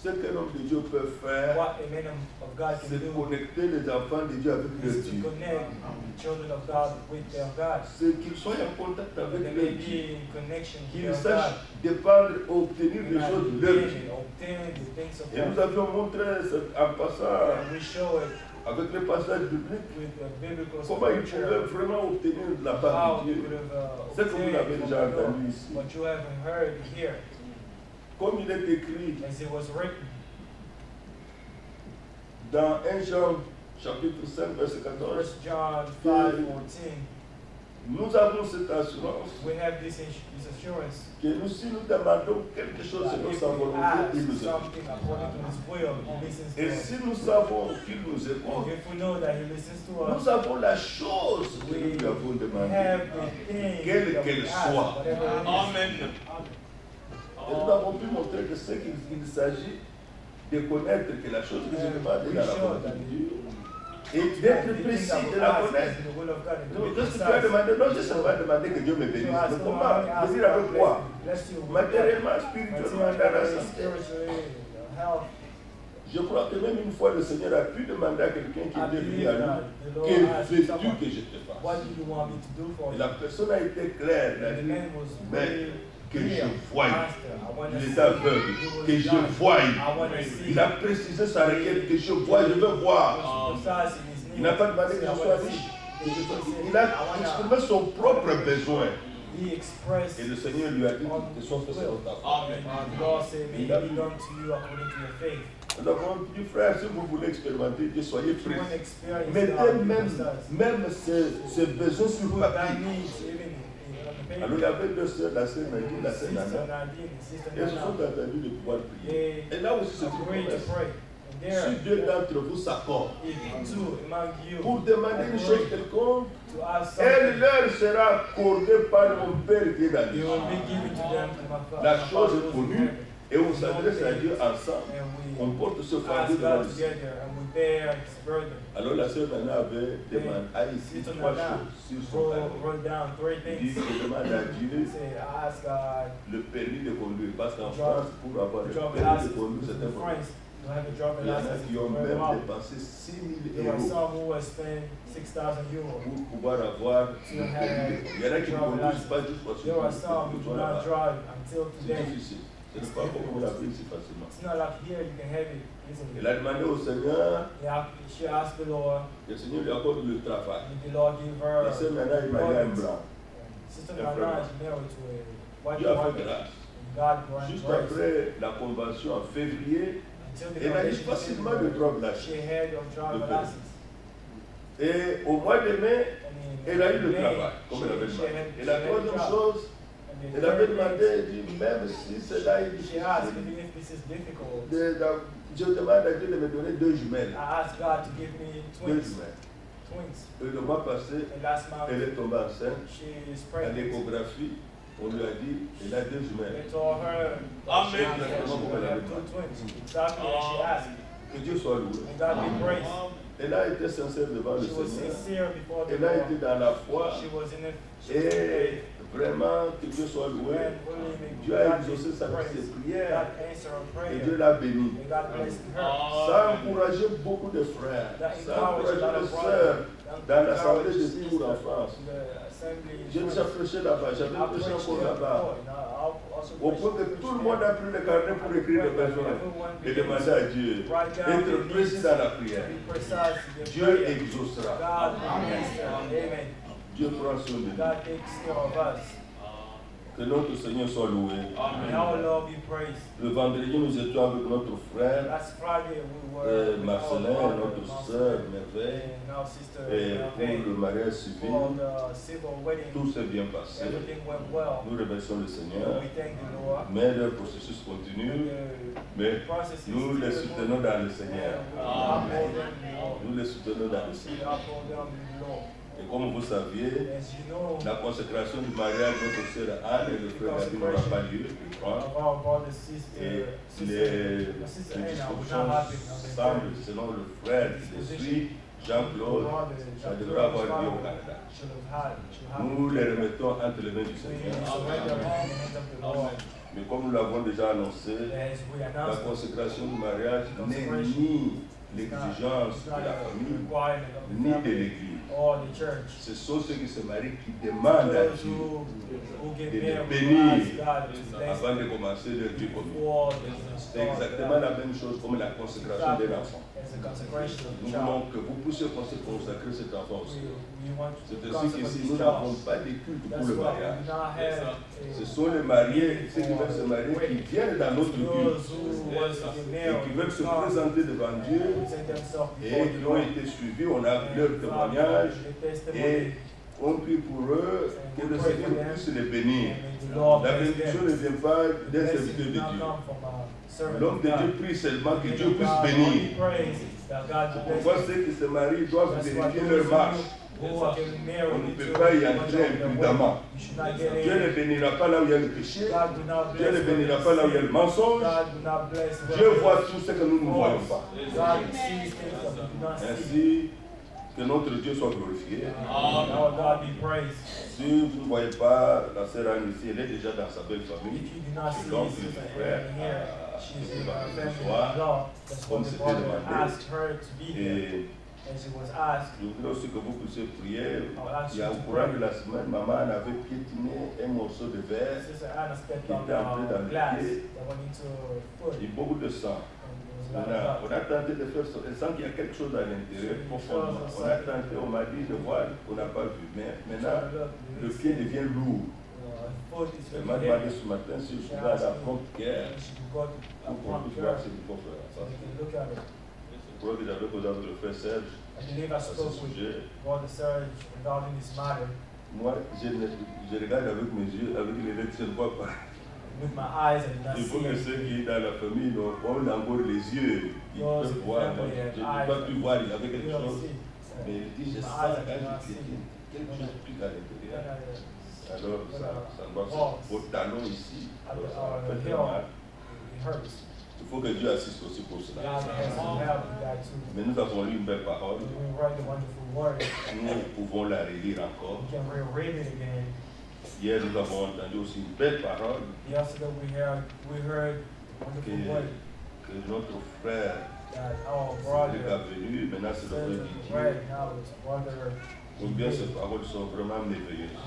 Ce qu'un homme de Dieu peut faire, c'est connecter les enfants de Dieu avec leur Dieu. C'est qu'ils soient en contact avec leur Dieu. Qu'ils sachent dépendre, obtenir des choses de leur Dieu. Et nous avions montré en passant avec le passage biblique comment ils pouvaient vraiment obtenir de la part de Dieu. C'est ce que vous avez déjà entendu ici. Comme il est écrit dans 1 Jean chapitre 5 verset 14, nous avons cette assurance que nous, si nous demandons quelque chose selon sa volonté, il nous écoute. Et si nous savons qu'il nous écoute, nous avons la chose que nous lui avons demandé, quelle qu'elle soit. Amen. Et nous avons pu montrer que ce qu'il s'agit de connaître que la chose que je demande est dans la volonté de Dieu et d'être précis, de la connaître. Donc, qu'est-ce que tu as demandé? Non, je ne sais pas demander que Dieu me bénisse. Mais comment? Bénir avec quoi? Matériellement, spirituellement, dans la santé. Je crois que même une fois, le Seigneur a pu demander à quelqu'un qui était venu à lui, que veux-tu que je te fasse? Et la personne a été claire. Elle a dit, mais que je voie. Il était aveugle. Que je voie. Il a précisé sa requête. Que je voie, je veux voir. Il n'a pas demandé que je sois riche. Il a exprimé son propre besoin. Et le Seigneur lui a dit que son fait au temps. Nous avons dit, frère, si vous voulez expérimenter Dieu, soyez prêts. Mettez même ces besoins sur papier. Alors il y avait deux sœurs, la sœur Nadine, la sœur Nana. Et elles se sont entendues de pouvoir prier. Et là aussi c'est une promesse. Si deux d'entre vous s'accordent pour demander une chose quelconque, elle leur sera accordée par mon Père qui est dans les cieux. La chose est connue et on s'adresse à Dieu ensemble. On porte ce fardeau devant le ciel. Alors la sœur Nana avait demandé à ici trois choses sur son fardeau. Il dit qu'il demande à Dieu le permis de conduire. Parce qu'en France, pour avoir le permis de conduire, c'est un problème. Il y en a qui ont même dépensé 6 000 euros pour pouvoir avoir le permis. Il y en a qui ne conduisent pas juste parce que c'est difficile. Ce n'est pas comme on l'appelle si facilement. Elle a demandé au Seigneur, le Seigneur lui accorde le travail. La sœur Nana est mariée à un blanc. Dieu a fait grâce. Juste après la convention en février, elle a eu facilement le droit de lâcher. Et au mois de mai, elle a eu le travail, comme elle avait demandé. Et la troisième chose, elle avait demandé, elle dit, même si cela est difficile, je demande à Dieu de me donner 2 jumelles. 2 jumelles. Et le mois passé, elle est tombée enceinte. À l'échographie, on lui a dit, elle a 2 jumelles. Amen. Que Dieu soit loué. Elle a été sincère devant le She was Seigneur. sincere before the Elle a Lord. été dans la foi. She was in it. Et vraiment, que Dieu soit loué. Dieu a exaucé ses prières. Et Dieu l'a béni. Ça a encouragé beaucoup de frères. Ça a encouragé les sœurs dans l'assemblée de Tours en France. J'ai déjà prêché là-bas. J'avais prêché encore là-bas. Au point que tout le monde a pris le carnet pour écrire les besoins et demander à Dieu. Être précis dans la prière. Dieu exaucera. Dieu prend soin de nous. Que notre Seigneur soit loué. Le vendredi, nous étions avec notre frère Marcelin, notre sœur Merveille, et pour le mariage civil. Tout s'est bien passé. Nous remercions le Seigneur. Mais le processus continue. Mais nous les soutenons dans le Seigneur. Nous les soutenons dans le Seigneur. Et comme vous saviez, la consécration du mariage de notre sœur Anne et le frère David n'aura pas lieu. Et les discussions semblent, selon le frère qui le suit, Jean-Claude, ça devrait avoir lieu au Canada. Nous les remettons entre les mains du Seigneur. Mais comme nous l'avons déjà annoncé, la consécration du mariage n'est ni l'exigence de la famille, ni de l'Église. Ce sont ceux qui se marient qui demandent à Dieu de les bénir avant de commencer leur vie commune. C'est exactement la même chose comme la consécration d'un enfant. Nous voulons que vous puissiez consacrer cet enfant aussi. C'est ainsi qu'ici, nous n'avons pas de culte pour le mariage. Ce sont les mariés, ceux qui veulent se marier, qui viennent dans notre culte et qui veulent se présenter devant Dieu et qui ont été suivis. On a vu leur témoignage et on prie pour eux que le Seigneur puisse les bénir. La bénédiction ne vient pas des serviteurs de Dieu. L'homme de Dieu prie seulement que Dieu puisse bénir. Pourquoi ceux qui se marient doivent vérifier leur marche? On ne peut pas y entrer imprudemment. Dieu ne bénira pas là où il y a le péché. Dieu ne bénira pas là où il y a le mensonge. Dieu voit tout ce que nous ne voyons pas. Ainsi, que notre Dieu soit glorifié. Si vous ne voyez pas la sœur Anne ici, elle est déjà dans sa belle famille. Et donc, le frère ce soir, comme c'était demandé. Et je voudrais aussi que vous puissiez prier. Il y a au courant de la semaine, maman avait piétiné un morceau de verre qui était entré dans le pied et beaucoup de sang. On a tenté de faire ça, et sans qu'il y a quelque chose à l'intérieur profondément. On a tenté, on m'a dit de voir, on n'a pas vu. Mais maintenant, le pied devient lourd. Elle m'a demandé ce matin si je pouvais aller à Frontière pour qu'on puisse voir ce qu'il faut faire. Je crois que j'avais posé avec le frère Serge à ce sujet. Moi, je regarde avec mes yeux, avec les lettres, je ne vois pas. Il faut que ceux qui sont dans la famille ont encore les yeux, ils peuvent voir. Je n'ai pas pu voir, il y avait quelque chose. Mais il dit, je sens quand je piétine, quelque chose pique à l'intérieur. Alors, ça me va au talon ici. Alors, ça fait mal. Il faut que Dieu assiste aussi pour cela. Mais nous avons lu une belle parole. Nous pouvons la relire encore. Hier, nous avons entendu aussi une belle parole que notre frère est venu. Maintenant, c'est le frère Didier. Combien ces paroles sont vraiment merveilleuses.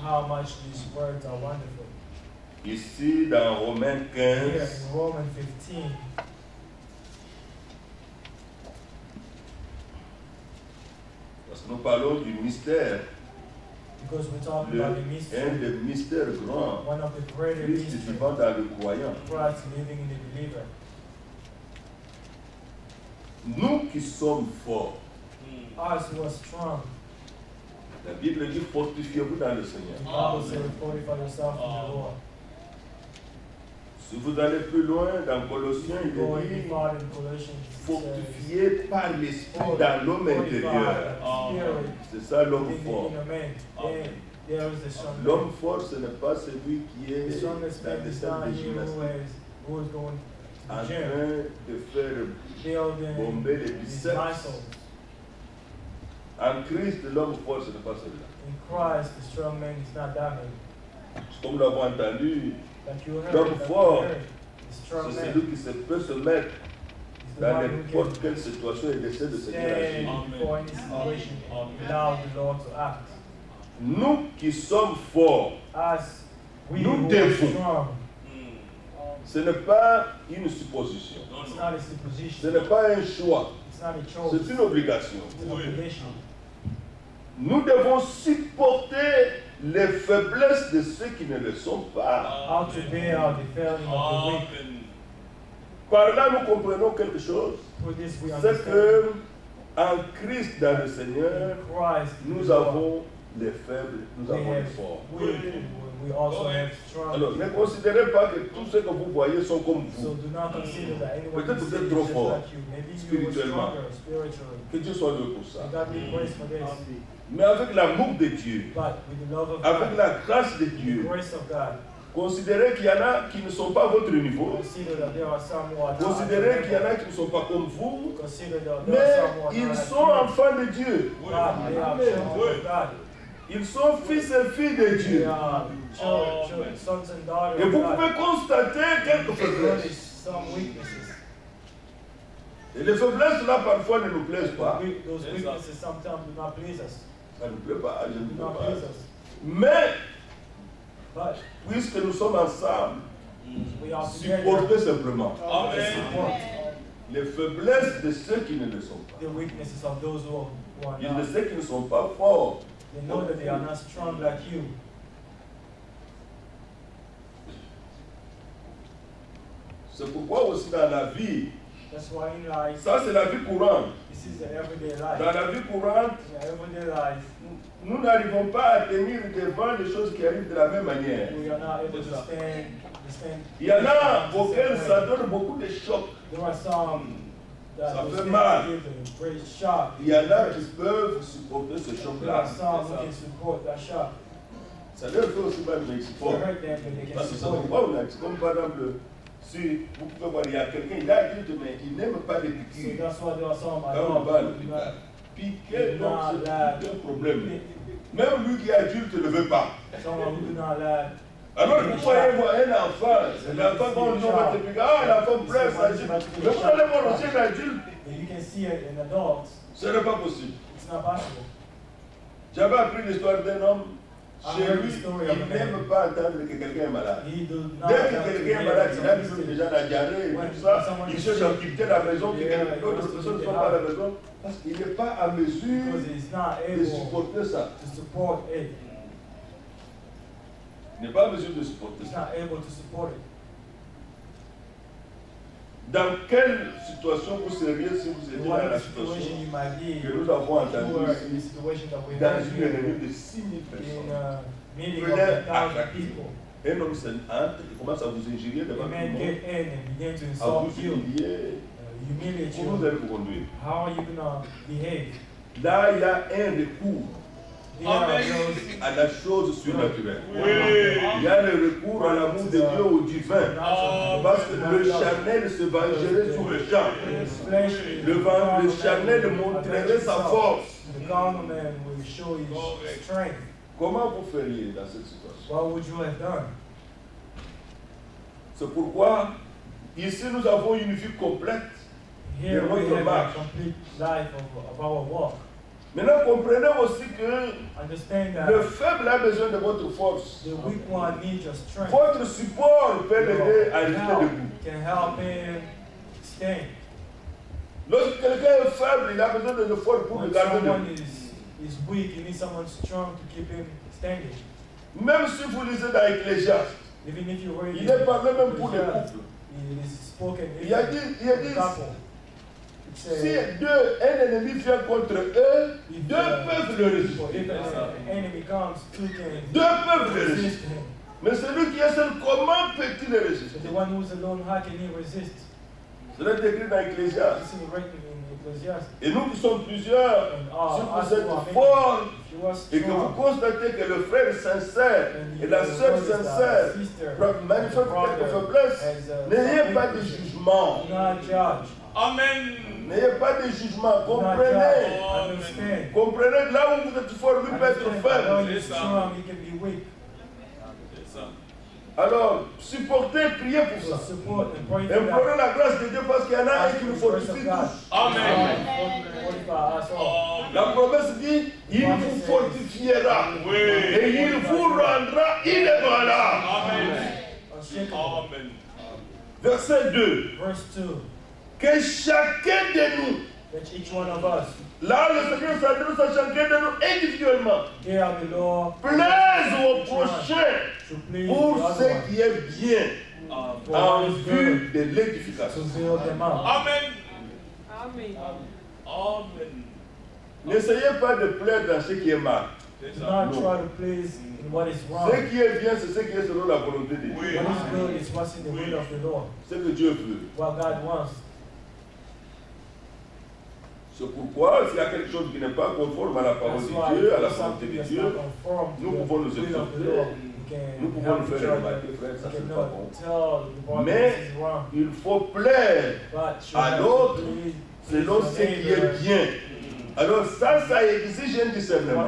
Ici, dans Romains 15, parce que nous parlons du mystère. Un des mystères grands, Christ vivant dans le croyant. Nous qui sommes forts, la Bible dit fortifiez-vous dans le Seigneur. Si vous allez plus loin, dans Colossiens, il est dit fortifié par l'Esprit dans l'homme intérieur. C'est ça l'homme fort. L'homme fort, ce n'est pas celui qui est dans des salles de gymnastique en train de faire bomber les biceps En Christ, l'homme fort, ce n'est pas celui-là. In Christ, the strong man is not that man. Comme nous l'avons entendu, That you heard, l'homme fort, the strong c'est man celui qui peut se mettre is the dans one who n'importe can quelle situation et décide de se dire agir. stand before any situation and allow the Lord to act. Nous qui sommes forts, As we Nous who are devons. strong, ce n'est pas une supposition. it's not a Ce supposition, n'est pas un choix. it's not a choice, C'est une obligation. it's an obligation. Nous devons supporter les faiblesses de ceux qui ne le sont pas. How to bear the failing of the weak. Par là, nous comprenons quelque chose. For this we C'est understand. que en Christ, dans le Seigneur, In Christ, nous avons les faibles, nous avons les forts. we also have strong. Alors, ne considérez pas que tous ceux que vous voyez sont comme So vous. do not consider that anyone Peut-être you vous see êtes is trop just fort, like you. Maybe you were spirituellement. stronger spiritually. Que Dieu soit loué pour ça. And God be praised for this. Mais avec l'amour de Dieu, But with the love of avec God, la grâce de the Dieu, grace of God, considérez qu'il y en a qui ne sont pas à votre niveau. consider that there are some who are not. Considérez qu'il y en a qui ne sont pas comme vous. Consider that there Mais are some who are ils not sont like enfants de Dieu. you. God, they are children of God. Ils sont fils et filles de They Dieu. are children, sons and daughters Et of vous God. pouvez constater quelques There faiblesses. is some weaknesses. Et les faiblesses là parfois ne nous plaisent pas. Those weaknesses sometimes do not please us. Ça ne nous plaît pas, je ne Do peux not pas. please us. Mais But puisque nous sommes ensemble, we are together supportez simplement to support les faiblesses de ceux qui ne le sont pas. the weaknesses of those who are Et de not. ceux qui ne sont pas forts. They know that they are not strong like you. C'est pourquoi aussi dans la vie, That's why in life, ça c'est la vie courante. this is the everyday Dans life. la vie courante, In the everyday life, nous n'arrivons pas à tenir devant les choses qui arrivent de la même manière. we are not able to stand. Il y en a auxquels ça donne beaucoup de chocs. There are some that Ça those fait things mal. give a great shock. Il y en a qui peuvent supporter ce There choc-là. are some who can support that shock. Ça leur fait aussi mal, mais ils To supportent. hurt them, but they can Parce que c'est support it. pourquoi on a dit, comme par exemple, si vous pouvez voir, il y a quelqu'un, il a dit, mais il n'aime pas les So piqûres. that's why there are some I Quand on know va who le do not. piquer, donc c'est un problème. Même lui qui est adulte ne le veut pas. Someone who do not like. Alors vous voyez moi, un enfant, l'enfant quand on va te piquer, ah l'enfant pleure, ça agit. Mais vous allez voir aussi un adulte, And you can see it in adults. ce n'est pas possible. It's not possible. J'avais appris l'histoire d'un homme, chez I heard lui, the story of a il man. n'aime pas entendre que quelqu'un est malade. He do not Dès like que to quelqu'un est hear malade, il a someone vu sick. déjà la diarrhée et tout ça, il cherche à quitter la maison, que d'autres personnes ne sont pas à la maison, parce qu'il n'est pas à mesure Because he's not de able supporter ça. to support it. Il n'est pas à mesure de supporter He's ça. not able to support it. Dans quelle situation vous seriez si vous étiez dans What la situation situation you might be que nous avons if you entendue were in the ici, situation that we dans have une here réunion de 6 000 in personnes? a meeting of Peut-être 1,000 people. Un homme entre, il commence à vous injurier devant A tout le man monde, get in and begin to à insult vous you, humilier. humiliate Comment vous you. allez vous conduire? How are you gonna behave? Là, il y a un recours There are those à la chose surnaturelle. Il y a le recours à l'amour de Dieu, au divin. Parce que le charnel se vengerait sur le champ. Le charnel montrerait sa force. The carnal man will show his strength. Comment vous feriez dans cette situation? What would you have done? C'est pourquoi ici nous avons une vie complète. Here De we notre have a marche. complete life of our walk. Maintenant, comprenez aussi que Understand le that faible a besoin de votre force. the weak one needs your strength. Votre support peut l'aider à rester Help debout. can help him stand. Lorsque quelqu'un est faible, il a besoin de l'effort pour le When garder someone debout. is weak, you need someone strong to keep him standing. Même si vous lisez dans Ecclésiaste, Even if you read il est parlé même pour les Ecclesiastes, couples. it is spoken Il a dit, couple. It si says, un ennemi vient contre eux, if, deux peuvent le résister. if an enemy comes, two can Deux peuvent le resist résister. him. Mais celui qui est seul, comment peut-il le But résister? the one who's alone, how can he resist? Cela est écrit dans Ecclésiaste. This is written in Ecclesiastes. Et nous qui sommes plusieurs, And si us vous who êtes are many, forts if you are et que vous strong, constatez que le frère est sincère and et la you sœur notice that sincère sister, manifeste the brother quelques faiblesses, has, n'ayez pas de weaknesses, jugement. do not judge. Amen. N'ayez pas de jugement. Comprenez. Comprenez là où vous êtes fort, lui peut être faible. C'est ça. Alors, supportez, priez pour ça. Implorez la grâce de Dieu parce qu'il y en a un qui nous fortifie tous. Amen. La promesse dit, il vous fortifiera et il vous rendra inébranlable. Amen. Amen. Verset 2. Que chacun de nous, là le Seigneur s'adresse à chacun de nous individuellement, plaise au prochain pour ce qui est bien en vue de l'édification. Amen. Amen. Amen. N'essayez pas de plaire dans ce qui est mal. Do not try to please in what is wrong. Ce qui est bien, c'est ce qui est selon la volonté de Dieu. What is good is what's in the will of the Lord. Ce que Dieu veut. What God wants. C'est pourquoi, s'il y a quelque chose qui n'est pas conforme à la parole de Dieu, à la volonté de Dieu, nous pouvons nous exhorter, nous pouvons nous faire remarquer, frère, ça c'est pas bon. Mais il faut plaire à l'autre selon ce qui est bien. Alors ça exige un discernement.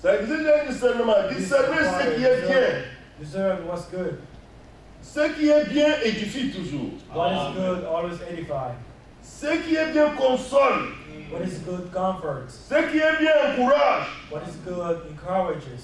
Ça exige un discernement. Discerner ce qui est bien. Ce qui est bien édifie toujours. What is good always edify. Ce qui est bien console. What is good comforts. Ce qui est bien encourage. What is good encourages.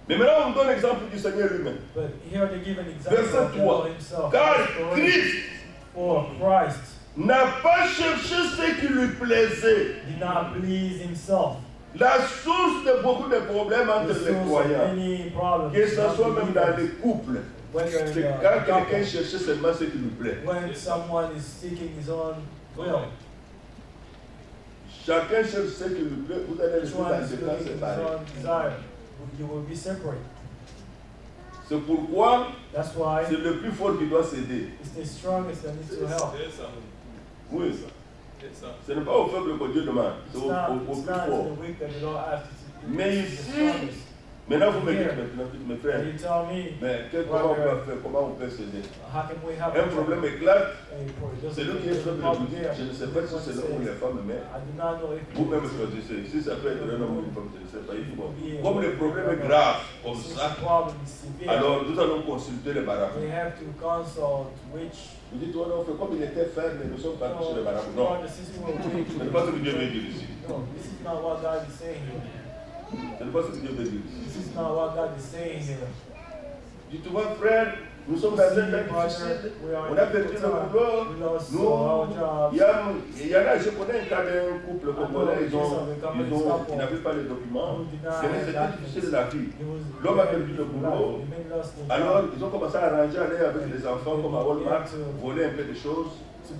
Mais maintenant on donne l'exemple du Seigneur lui-même. But here they give an example Verset of the Lord 3. himself. Car Christ n'a pas cherché ce qui lui plaisait. Did not please himself. La source de beaucoup de problèmes entre les croyants, que ce soit même dans les couples, c'est quand quelqu'un cherche seulement ce qui lui plaît. When someone is seeking his own will. Chacun cherche ce qui lui plaît. Vous allez rester dans ce cas séparé. You will be separate. C'est pourquoi That's why c'est le plus fort qui doit s'aider. it's the strongest that needs to help. Oui, ça. Ce n'est pas au faible que Dieu demande, c'est au plus fort. Mais ici, maintenant vous me dites mes frères, mais comment on peut faire, comment on peut s'aider? Un problème éclate, c'est lui qui est faible de vous dire, je ne sais pas si c'est l'homme ou les femmes, mais vous-même choisissez. Si ça peut être un homme ou une femme, je ne sais pas. Comme le problème est grave, comme ça, alors nous allons consulter les barabas. Vous dites, on fait comme il était ferme, mais nous sommes partis sur les barabas. Non, ce n'est pas ce que Dieu veut dire ici. Ce n'est pas ce que Dieu veut dire ici. Dis, tu vois, frère, nous sommes dans un temps difficile, on a perdu le boulot, il y en a, je connais un cas d'un couple congolais, ils n'avaient pas les documents, c'était difficile la vie. L'homme a perdu le boulot, alors ils ont commencé à arranger, aller avec les enfants comme à Walmart, voler un peu de choses. Il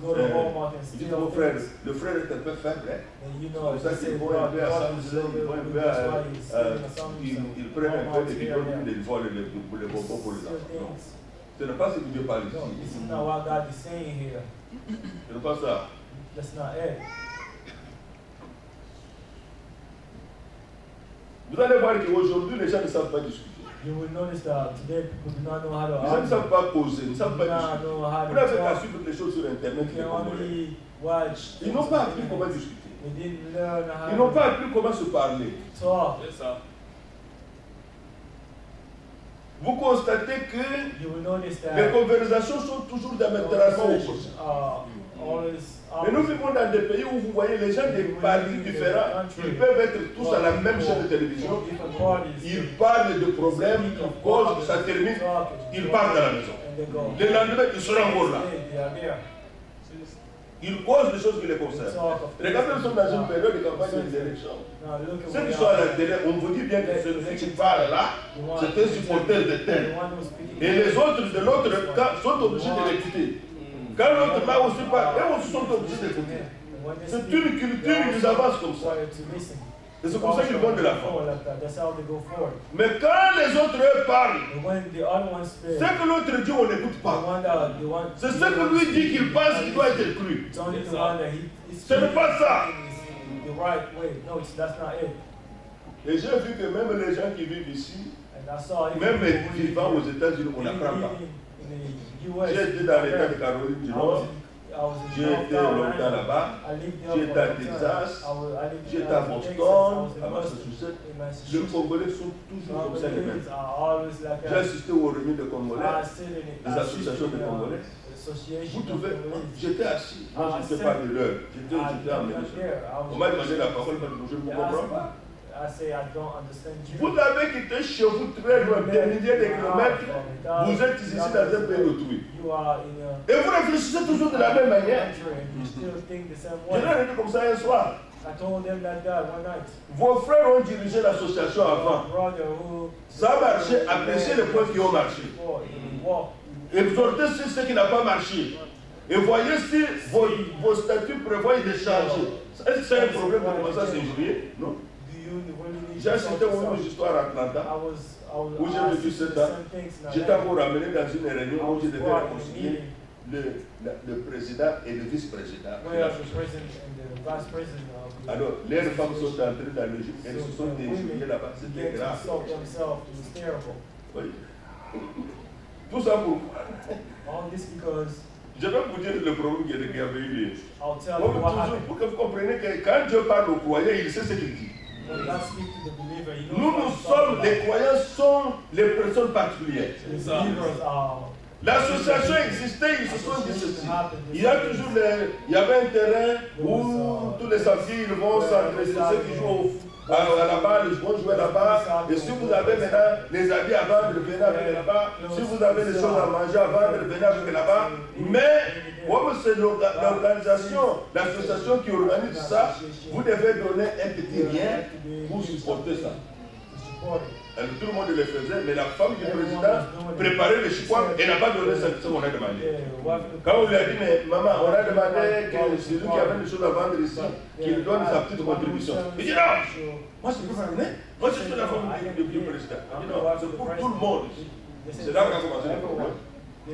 dit à mon frère, le frère est un peu faible, comme ça qu'ils vont un peu à ils prennent un peu de bidons, ils volent les bonbons pour les enfants. Ce n'est pas ce que Dieu parle ici. This is not what God is saying here. Ce n'est pas ça. That's not it. Vous allez voir qu'aujourd'hui, les gens ne savent pas discuter. You will notice that today people do not know how to Les gens ne savent pas causer, ne savent pas discuter. Vous n'avez qu'à suivre les choses sur Internet. Ils n'ont pas appris comment discuter. Ils n'ont pas appris comment se parler. C'est ça. Vous constatez que les conversations sont toujours diamétralement opposées. Mais nous vivons dans des pays où vous voyez les gens des partis différents, ils peuvent être tous à la même chaîne de télévision, ils parlent de problèmes, ils causent, ça termine, ils partent à la maison. Le lendemain, ils seront encore là. Ils causent des choses qui les concernent. Regardez, nous sommes dans une période de campagne d'élection. Ceux qui sont à la télé, on vous dit bien que celui qui parle là, c'est un supporter de tel. Et les autres de l'autre camp sont obligés de l'écouter. Quand l'autre là aussi parle, eux aussi sont obligés d'écouter. C'est une culture, ils avancent comme ça. Et c'est pour ça qu'ils vont de la force. Mais quand les autres eux parlent, ce que l'autre dit, on n'écoute pas. C'est ce que lui dit qu'il pense qu'il doit être cru. Ce n'est pas ça. Et j'ai vu que même les gens qui vivent ici, même vivant aux États-Unis, on n'apprend pas. J'ai été dans l'État de Caroline du Nord. J'ai été longtemps là-bas. J'ai été à Texas. J'ai été à Boston, à Massachusetts. Les Congolais sont toujours comme ça les mêmes. J'ai assisté aux réunions de Congolais, des associations de Congolais. Vous trouvez, j'étais assis, moi je n'étais pas de l'heure, j'étais en Méditerranée. On m'a demandé la parole, je ne comprends pas. Vous avez quitté chez vous très loin, des milliers de kilomètres, vous êtes ici dans un pays d'autrui. Et vous réfléchissez toujours de la même manière. Je l'ai dit comme ça un soir. Vos frères ont dirigé l'association avant. Ça a marché, appréciez les points qui ont marché. Exhortez sur ce qui n'a pas marché. Et voyez si vos statuts prévoient de changer. Est-ce que c'est un problème de commencer à s'injurier? Non. J'ai assisté à une histoire à Atlanta où j'ai vécu 7 ans. J'étais encore ramené dans une réunion où je devais réconcilier le président et le vice-président. Alors, les femmes sont entrées dans le jeu, elles se sont injuriées là-bas. C'était grave. Oui. Tout ça pourquoi? Je vais vous dire le problème qu'il y avait eu. Pour que vous compreniez que quand Dieu parle aux croyants, il sait ce qu'il dit. Nous sommes, les croyants sont les personnes particulières. L'association existait, ils se sont dit ceci. Il y avait un terrain où tous les samedis, ils vont s'adresser, ceux qui jouent à la balle, ils vont jouer là-bas. Et si vous avez maintenant les habits à vendre, venez avec là-bas. Si vous avez des choses à manger à vendre, venez avec là-bas. Mais, comme c'est l'organisation, l'association qui organise ça, vous devez donner un petit rien pour supporter ça. Alors, tout le monde le faisait, mais la femme du président préparait le chiffon et n'a pas donné ce qu'on a demandé. Quand on lui a dit, mais maman, on a demandé que celui qui avait des choses à vendre ici, qu'il donne sa petite contribution. Il dit non, moi je peux pas donner. Moi je suis la femme du président. Il dit non, c'est pour tout le monde. C'est là qu'a commencé le problème.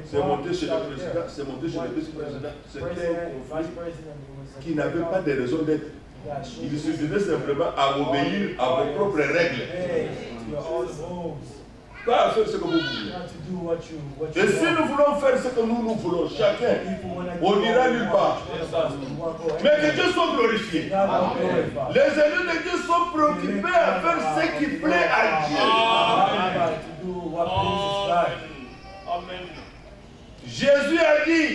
C'est monté chez le président, c'est monté chez le vice-président. C'était un conflit qui n'avait pas de raison d'être. Il suffisait simplement à obéir à vos propres règles. Pas faire ce que vous voulez. Et si nous voulons faire ce que nous voulons, chacun, on n'ira nulle part. Mais que Dieu soit glorifié. Les élus de Dieu sont préoccupés à faire ce qui plaît à Dieu. Jésus a dit,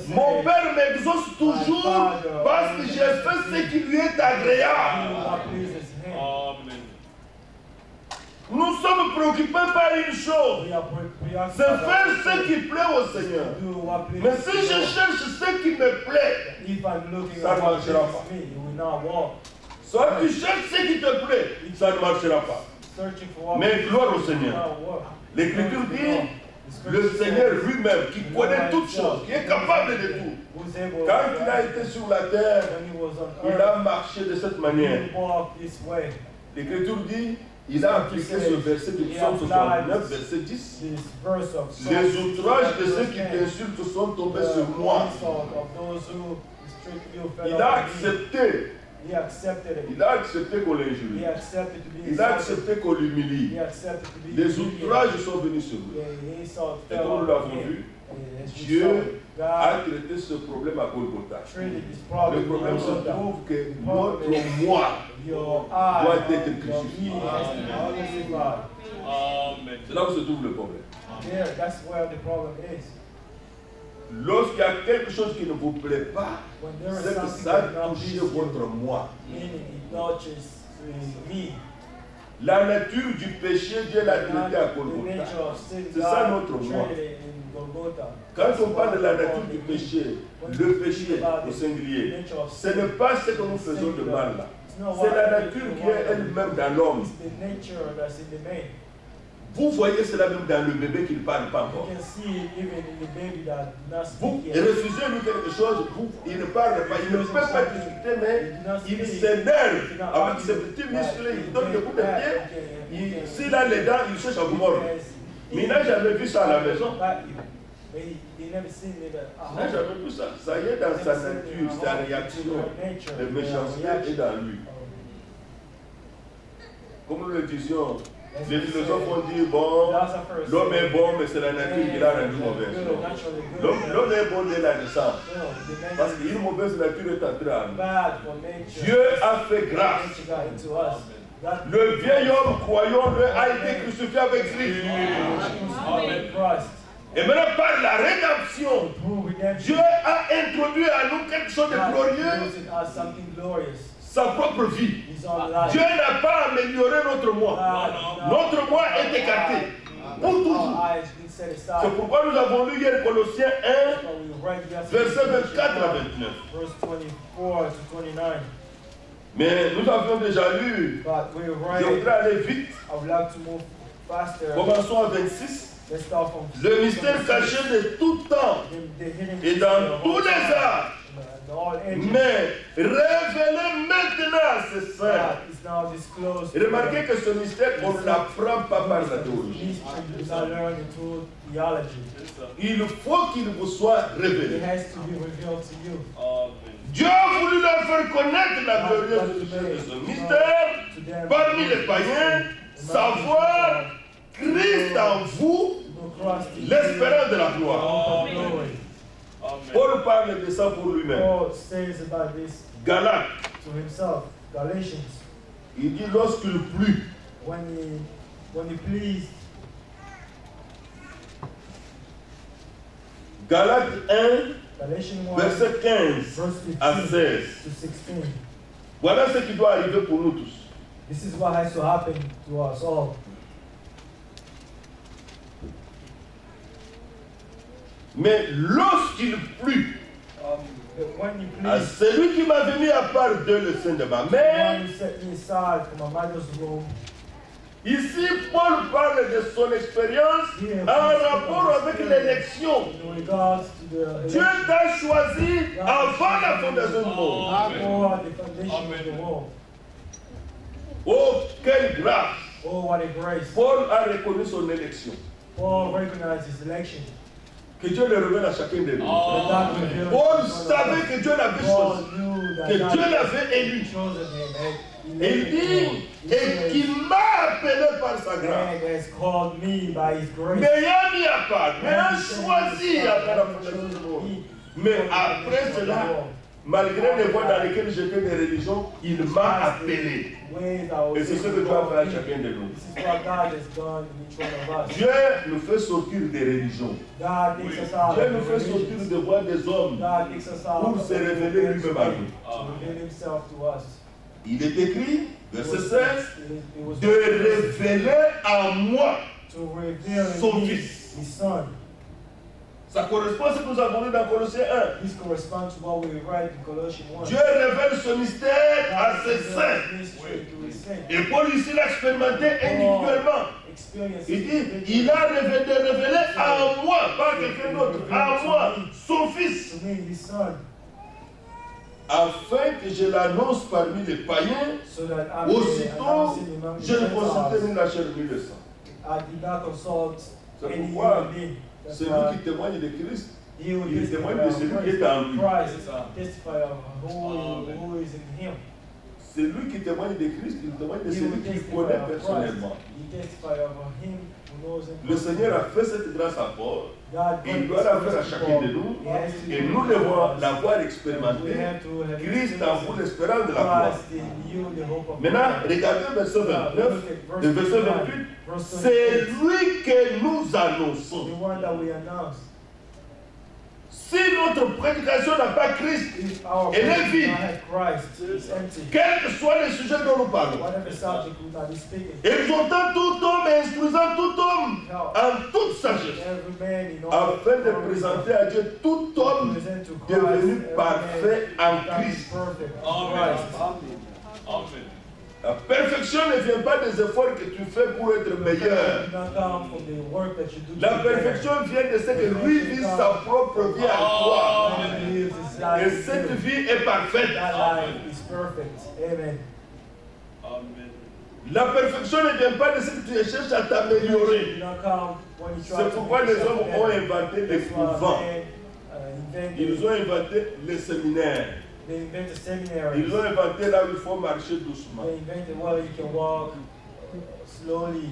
mon Père m'exauce toujours parce que j'ai fait ce qui lui est agréable. Nous sommes préoccupés par une chose, c'est faire ce qui plaît au Seigneur. Mais si je cherche ce qui me plaît, ça ne marchera pas. Soit tu cherches ce qui te plaît, ça ne marchera pas. Mais gloire au Seigneur. L'Écriture dit, le Seigneur lui-même, qui connaît toutes choses, qui est capable de tout. Quand il a été sur la terre, il a marché de cette manière. L'Écriture dit, il a appliqué ce verset de Psaume 69, verset 10. Les outrages de ceux qui t'insultent sont tombés sur moi. Il a accepté. Il a accepté qu'on l'injurie. Il a accepté qu'on l'humilie. Les outrages sont venus sur lui. Et comme nous l'avons vu, Dieu a traité ce problème à Golgotha. Le problème se trouve que notre moi doit être crucifié. C'est là où se trouve le problème. Lorsqu'il y a quelque chose qui ne vous plaît pas, c'est que ça touche votre moi. La nature du péché, Dieu l'a traité à Golgotha. C'est ça notre moi. Quand on parle de la nature du péché, le péché au singulier, ce n'est pas ce que nous faisons de mal là. C'est la nature qui est elle-même dans l'homme. Vous voyez cela même dans le bébé qui ne parle pas encore. Vous refusez lui quelque chose, il ne parle pas, il ne peut pas discuter, mais il s'énerve avec ses petits muscles, il donne des coups de pied. S'il a les dents, il cherche à vous mordre. Mais il n'a jamais vu ça à la maison. Il n'a jamais vu ça. Ça y est dans sa nature, sa réaction de méchanceté est dans lui. Comme nous le disions, Les philosophes ont dit, bon, l'homme est bon, mais c'est la nature qui l'a rendu mauvaise. L'homme est bon dès la naissance. Parce qu'une mauvaise nature est entrée en nous. Dieu a fait grâce. Le vieil homme, croyons-le, a été crucifié avec Christ. Et maintenant, par la rédemption, Dieu a introduit à nous quelque chose de glorieux. Sa propre vie. Dieu n'a pas amélioré notre moi. Notre moi est écarté pour toujours. C'est pourquoi nous avons lu hier Colossiens 1, versets 24 à 29. Mais nous avions déjà lu. Je voudrais aller vite. Commençons à 26. Le mystère caché de tout temps et dans tous les âges, mais révélé maintenant à ses saints. Remarquez que ce mystère, on ne l'apprend pas par la théologie. Il faut qu'il vous soit révélé. Dieu a voulu leur faire connaître la glorieuse richesse de ce mystère parmi les païens, savoir Christ en vous, l'espérance de la gloire. Paul parle de ça pour lui-même. Galates. Il dit lorsqu'il plut. Galates 1, verset 15 à 16. Voilà ce qui doit arriver pour nous tous. This is what has to happen to us all. Mais lorsqu'il plut, à celui qui m'avait mis à part de le sein de ma mère, ici Paul parle de son expérience en rapport avec l'élection. Dieu t'a choisi avant la fondation du monde. Oh, quelle grâce! Oh, what a grace! Paul a reconnu son élection. Paul recognized his election. Que Dieu le révèle à chacun de nous. Paul savait que Dieu l'avait choisi, que Dieu l'avait élu. Et il dit, et qu'il m'a appelé par sa grâce. M'ayant mis à part, m'ayant choisi après la fondation du monde. Mais après cela, malgré les voies dans lesquelles j'étais des religions, il m'a appelé. Et c'est ce que Dieu a fait à chacun de nous. Dieu nous fait sortir des religions. Dieu nous fait sortir des voies des hommes pour se révéler lui-même à nous. Il est écrit, verset 16, de révéler en moi son Fils. Ça correspond à ce que nous avons lu dans Colossiens 1. Dieu révèle ce mystère à ses saints. Et Paul ici l'a expérimenté individuellement. Il dit, il a révélé à moi, pas quelqu'un d'autre, à moi, son Fils. Afin que je l'annonce parmi les païens, aussitôt je ne consultais ni la chair ni le sang. C'est pourquoi celui qui témoigne de Christ, il témoigne de celui qui est en lui. Celui qui témoigne de Christ, il témoigne de celui qu'il connaît personnellement. Le Seigneur a fait cette grâce à Paul. Il doit la faire à chacun de nous. Et nous devons l'avoir expérimenté. Christ en vous l'espérance de la gloire. Maintenant, regardez le verset 29, le verset 28. C'est lui que nous annonçons. Si notre prédication n'a pas Christ, elle est vide. Quel que soit le sujet dont nous parlons. Exhortant tout homme et instruisant tout homme en toute sagesse, afin de présenter à Dieu tout homme devenu parfait en Christ. Amen. La perfection ne vient pas des efforts que tu fais pour être meilleur. La perfection vient de ce que lui vit sa propre vie à toi. Et cette vie est parfaite. La perfection ne vient pas de ce que tu cherches à t'améliorer. C'est pourquoi les hommes ont inventé les couvents. Ils ont inventé les séminaires. Ils ont inventé là où il faut marcher doucement. slowly.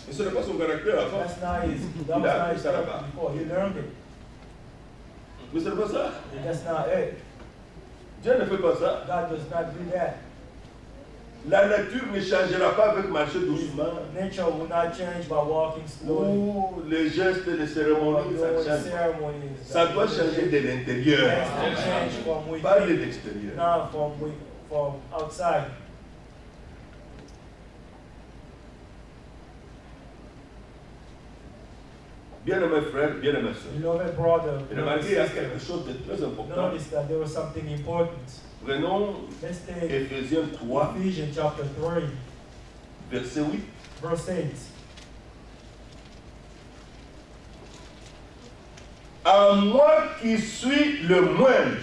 Et ce n'est pas son caractère avant. That's not his. That Il was a not appris his ça là-bas. character before. He learned it. Mais ce n'est pas ça. That's not it. Dieu ne fait pas ça. God does not do that. La nature ne changera pas avec marcher doucement. Nature will not change by walking slowly. Ou les gestes, les cérémonies, ça change. Ça doit changer de l'intérieur. Pas de l'extérieur. Not from outside. Bien-aimés frères, bien-aimés sœurs. Beloved brother, Et remarquez, il y a quelque chose de très important. notice that there was something important. Prenons Let's take Éphésiens 3, Ephesians chapter 3, verset 8. verse 8. À moi qui suis le moindre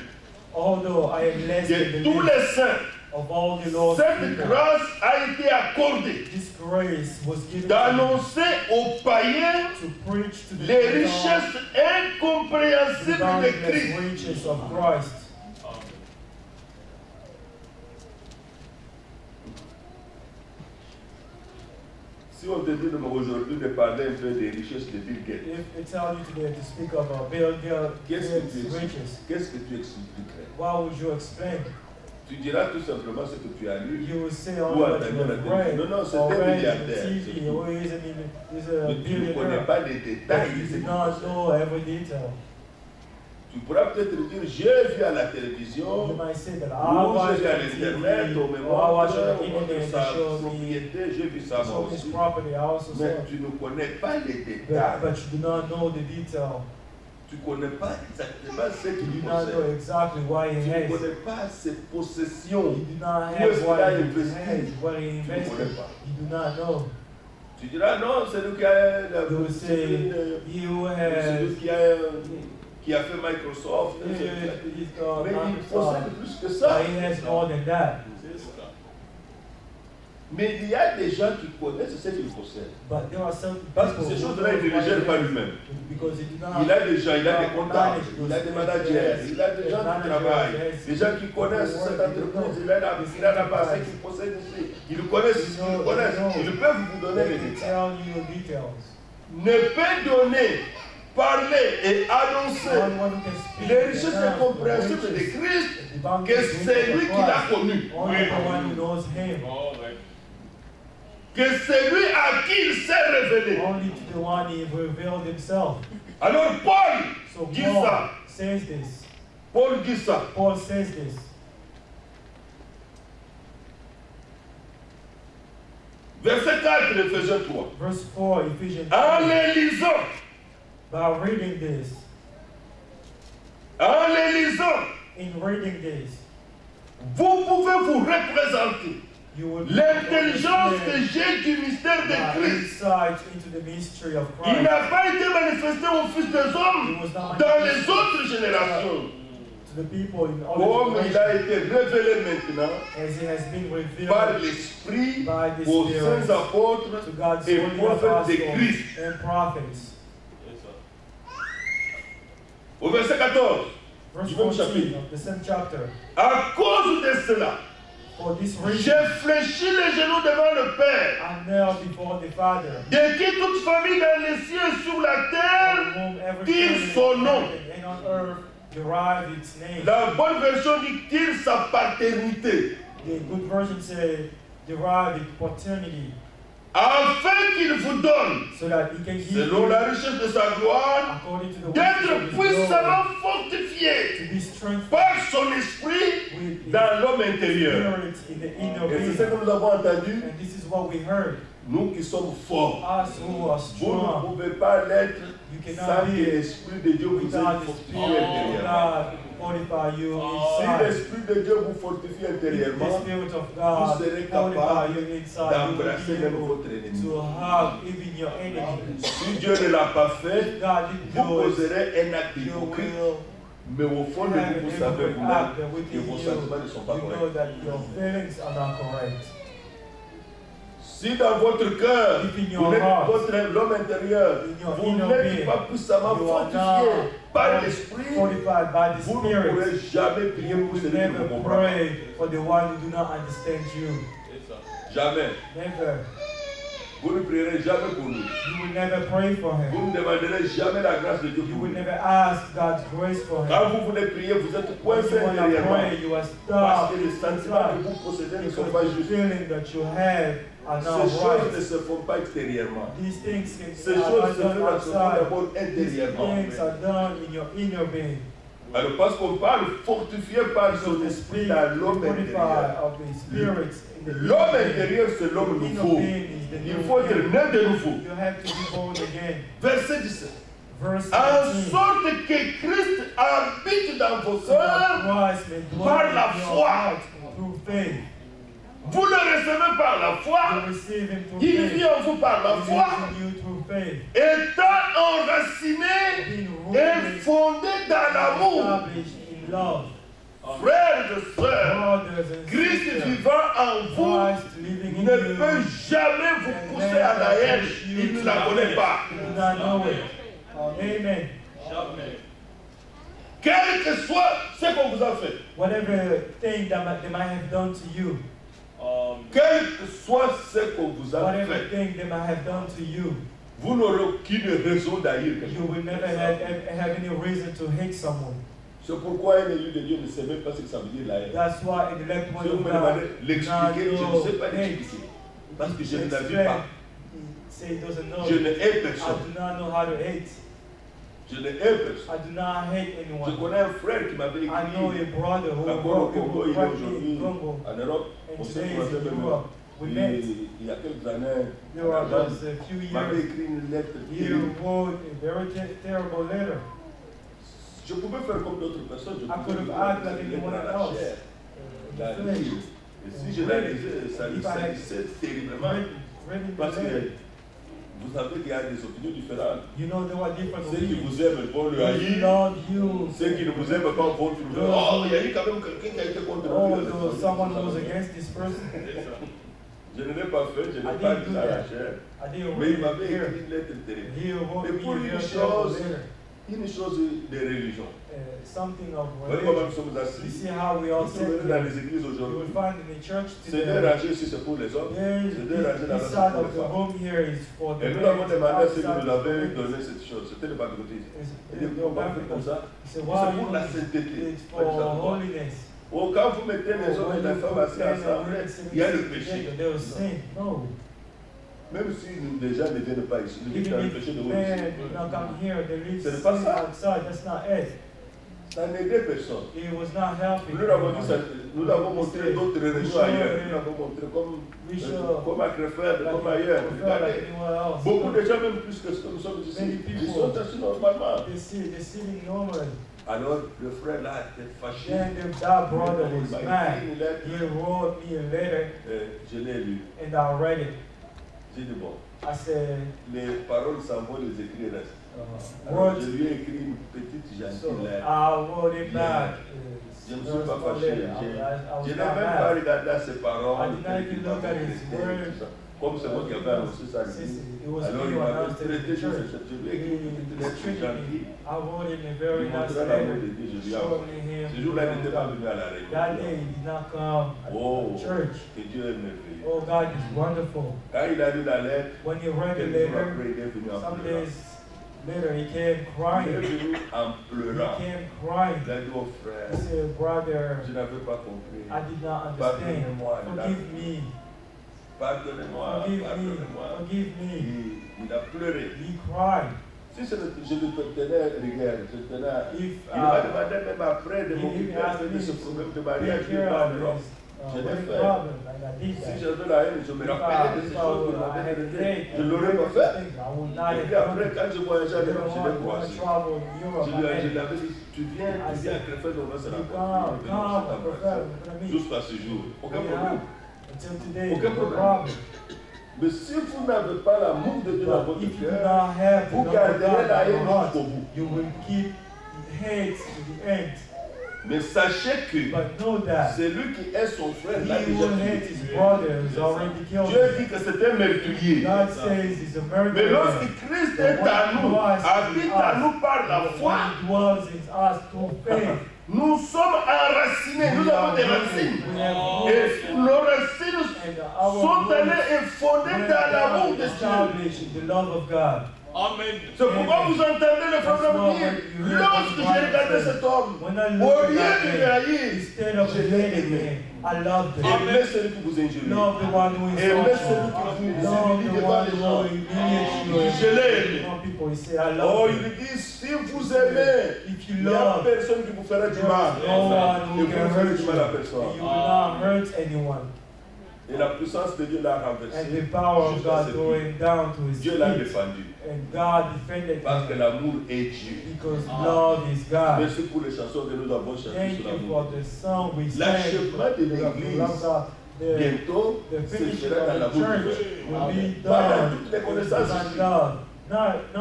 Although I am less than de the tous least les saints, of all the Lord's cette people, grâce a été accordée this grace was given to me d'annoncer aux païens to preach to the les Gentiles richesses the incompréhensibles de boundless Christ. riches of Christ. Si on te dit aujourd'hui de parler un peu des richesses de Bill Gates, If they tell you today to speak of Bill qu'est-ce Gates' que riches, tu expliquerais? what would you explain? Tu diras tout simplement ce que tu as lu. You will say Ou only what entendu you à la have télévision. read Non, non, c'est or un read in milliardaire. the c'est TV, tout. or he's a Mais tu ne connais billionaire. pas les But détails de you ce do qui not possède. know every detail. Tu pourras peut-être dire, j'ai vu à la You télévision, might say that I ou watched j'ai vu à on l'internet, TV, on me or I watched montre, on the on montre internet, sa they show me propriété, j'ai vu ça moi some of his aussi. property. I also saw Mais it. tu ne connais pas les détails. But you do not know the detail. Tu ne connais pas exactement ce You qu'il do not know possède. exactly why he Tu ne has. connais pas ses possessions. You do not Où have est-ce qu'il what a he investi? has, what he Tu ne invested. connais pas. You do not know. Tu diras, non, c'est lui qui a la You will say, he who c'est has, lui qui a fait Microsoft. he's got Mais il Microsoft. possède plus que ça. But he has more than that. Mais il y a des gens qui connaissent ce qu'ils possèdent. But there are some Parce que people ces who choses-là, il ne know les gère what pas he has lui-même. because he do not Il a des gens, il a des manage comptables, those il a des things. managers, il a des Yes, gens qui managers, travaillent, yes. des gens qui connaissent cette entreprise, il a la passé qu'il possède ici. Ils connaissent ce qu'ils connaissent. Ils peuvent vous donner They les can détails. tell you details. Ne peut donner, parler et annoncer One who can speak les richesses the incompréhensibles de riches, Christ the boundless que riches c'est of lui qui l'a Christ. connu. Only the one who knows him. Que c'est lui à qui il s'est révélé. Only to the one he revealed himself. Alors Paul So dit Paul ça. says this. Paul dit ça. Paul says this. Verset 4 d'Éphésiens 3. Verse 4, Ephesians En 3. les lisant, By reading this, en les lisant, in reading this, vous pouvez vous représenter you will l'intelligence que j'ai du mystère de Christ. insight into the mystery of Il Christ. n'a pas été manifesté aux fils des hommes dans les autres générations. To the people in all Comme il a generations, été révélé maintenant as it has been par revealed l'Esprit by the aux Spirit saints apôtres to God's et holy prophètes de apostles Christ. and prophets. Au verset 14, Verse du même 14 chapitre. of the same chapter. À cause de cela, For this reason, j'ai fléchi les genoux devant le Père, I kneel before the Father, de qui toute famille dans les cieux et sur la from terre whom every tire family son in nom. heaven and on earth derive its name. La bonne version dit tire sa paternité, The good version says derive its paternity, afin qu'il vous donne, so that he can give selon you, la richesse de sa gloire, according to the d'être wisdom of his puissamment glory, fortifié to be strengthened par son esprit with his dans l'homme intérieur. spirit in the inner Et c'est ce being. que nous avons entendu, And this is what we heard. nous qui sommes forts. Us who are Vous ne strong, pouvez pas l'être you sans cannot que be l'Esprit de Dieu vous ait without the fortifié Spirit of intérieurement. God fortify you Si inside. l'Esprit de Dieu vous fortifie If the intérieurement, Spirit of vous God serez fortify capable you inside, you d'embrasser will be même able votre ennemi. to hug even your enemy. Si Dieu ne l'a pas fait, God didn't vous do it. poserez un acte You hypocrite. will Mais au fond de have vous, vous an savez hypocrite vous-même act that que within vos you, sentiments ne sont pas you know corrects. that your feelings are not correct. Si dans votre cœur, If in vous your n'êtes heart, l'homme intérieur, in your vous inner n'êtes being, pas puissamment you are fortifié par not l'Esprit, fortified by the vous ne Spirit. pourrez jamais prier You pour will celui qui ne never comprend pas. pray for the one who do not understand you. Jamais. Never. Vous ne prierez jamais pour nous. You will never pray for Vous him. ne demanderez jamais la grâce de Dieu You pour will nous. never ask God's grace for him. Quand vous voulez prier, vous êtes When coincé you want to intérieurement. pray, you are Parce stuck que les sentiments que inside. vous possédez ne sont Because pas the justes. feeling that you have are Ces not choses ne right. se font pas extérieurement. These things Ces are choses se done font outside. d'abord These intérieurement. things are done in your inner being. Alors parce qu'on parle fortifié par son Because the esprit spirit, dans l'homme fortified intérieur. of the spirits in the L'homme inner being. intérieur, c'est l'homme The inner nouveau. being is the Il new faut être being. né de nouveau. You have to be born again. Verset 17. Verse En 17. sorte que Christ habite dans vos So that cœurs. Christ may dwell par in la your foi. heart through faith. Vous le recevez par la foi. You receive him through Il faith. vit en vous par la He foi. lives in you through faith. Étant enraciné Being et rooted fondé dans l'amour. established in love. Frères et sœurs, Brothers and Christ sisters, vivant en vous Christ living in ne you. peut jamais vous pousser à la haine. Il ne la connaît pas. You do not know it. Amen. Quel que soit ce qu'on vous a fait, Whatever thing that they might have done to you, quel que soit ce qu'on vous a whatever fait, thing they might have done to you, vous n'aurez aucune raison d'haïr quelqu'un. you will never have any reason to hate someone. C'est pourquoi un élu de Dieu ne sait même pas ce que ça veut dire la haine. That's why in the elect one Si vous of me God, demandez l'expliquer, je ne sais pas hate. l'expliquer. Parce que je ne la vis Explain. pas. He say he doesn't know. Je ne hais I personne. do not know how to hate. Je ne hais personne. I do not hate Je anyone. connais un frère qui m'avait I know écrit a brother who encore au wrote Congo, il est me aujourd'hui in Congo. en Europe. And On s'est today croisé is in même Europe. We met. il y a quelques années. There were just a few Il m'avait years. écrit une lettre He terrible. wrote a very terrible letter. Je pouvais faire comme d'autres personnes. Je I could pouvais have lire acted like cette lettre anyone à la else. chair. La The flesh. lire. Et si je la lisais, ça If I had salissait terriblement. written Parce the letter, que vous savez qu'il y a des opinions différentes. you know there were different Ceux qui opinions. vous aiment vont le Those who haïr. love you. Ceux qui ne vous aiment pas vont trouver. Oh, il y a eu quand même quelqu'un qui a été contre Oh, lui. there was someone who was against this person. Je ne l'ai pas fait, je I n'ai pas didn't dit do ça à la that. chair. I didn't Mais il read it m'avait here. écrit une lettre terrible. He wrote Et pour me a une very terrible chose, letter. de religion. Something of Vous voyez comment nous religion. sommes You assis. see how we all Vous sit trouvez dans here. les églises You will aujourd'hui. find in the church C'est deux today. rangées si c'est pour les hommes. There's C'est deux rangées this là-bas side pour of les the femmes. room here is for the Et nous men. avons demandé à ceux qui outside nous avaient the donné ladies. cette chose. C'était le patriotisme. It's- Et dit, they're pourquoi on fait comme ça? He said, C'est why pour la you- sainteté. It's Pas du for savoir. holiness. Oh, quand vous mettez les hommes et les femmes assis ensemble, il y a le péché. There was sin. No. Même si les gens ne viennent pas ici, nous disons qu'il y a Even le péché de if vous men ici. did not come here, there is Ce sin n'est pas ça. outside. That's not it. Ça n'aidait personne. It was not helping. Nous l'avons dit, nous l'avons montré d'autres religions ailleurs. Nous l'avons montré comme à Krefeld, comme ailleurs. Regardez. Beaucoup de gens, même plus que ce que nous sommes ici, ils sont assis normalement. They're sitting normally. Alors, le frère là était fâché. Then that brother was Il m'a mad. écrit une lettre. He wrote me a letter Je l'ai lu. and I read it. J'ai dit, bon, I said, les paroles s'en vont, les écrits restent. Alors, words. je lui ai écrit une petite So gentille lettre. I wrote it back. Je ne me suis pas fâché. Je n'ai même pas mad. regardé à ses paroles. I did not even look at his words. Comme c'est moi qui avais annoncé ça. It was Alors, me il who m'avait announced it in traité the sur church. cette je lui ai écrit une petite lettre Treated gentille. me. I wrote him a Il very nice montrait l'amour letter. de Dieu, je lui ai Showing envoyé. him. Ce jour-là, il n'était pas venu à la That réunion. day he did not come at Oh, the church. que Dieu est merveilleux. Oh, God is wonderful. Quand il a lu la lettre, When he read the quelques jours letter, après, il est venu en some pleurant. days later he came Il est crying. venu en He pleurant. came crying. Il a dit au frère, He said, brother, je n'avais pas compris. I did not understand. Pardonnez-moi. Forgive me. Pardonnez-moi, Forgive me. pardonnez-moi. Forgive me. Il a pleuré. He cried. Si je lui tenais rigueur, je tenais. If Il m'a demandé même après de he m'occuper asked de me ce to problème de take mariage, je care parle of non. his Je l'ai wedding fait. problem, and I did Si that. j'avais la haine, je me rappelais de ces choses qu'il m'avait traitées. Je ne l'aurais pas fait. Et puis après, quand je voyageais en Europe, je l'ai croisé. Je lui avais dit, tu viens à Krefeld, on va se rencontrer. Jusqu'à ce jour. Aucun problème. Until today, Aucun no problème. problem. Mais si vous n'avez pas l'amour de Dieu dans But votre if you do cœur, not have vous the love of garderez God la in your haine heart, jusqu'au bout. you will keep hate to the end. Mais sachez que c'est lui qui est son frère. Là, déjà Dieu dit que c'est un meurtrier. Mais lorsque Christ est à nous, habite à nous par la foi, nous sommes enracinés, nous avons des racines. Et nos racines sont allées et fondées dans l'amour de Dieu. Amen. C'est pourquoi vous entendez le frère vous dire, lorsque j'ai regardé cet homme, au lieu de le haïr, je l'ai aimé. Aimez celui qui vous injurie. Aimez celui qui vous humilie devant les gens. Je l'ai aimé. Oh, il dit, si vous aimez, il n'y a personne qui vous fera du mal. Et vous ne ferez du mal à personne. Et la puissance de Dieu l'a renversé. Dieu l'a défendu. Parce que l'amour est Dieu. Merci pour les chansons que nous avons chantées sur l'amour. L'achèvement de l'Église, bientôt, se fera dans l'amour de Dieu. Par toutes les connaissances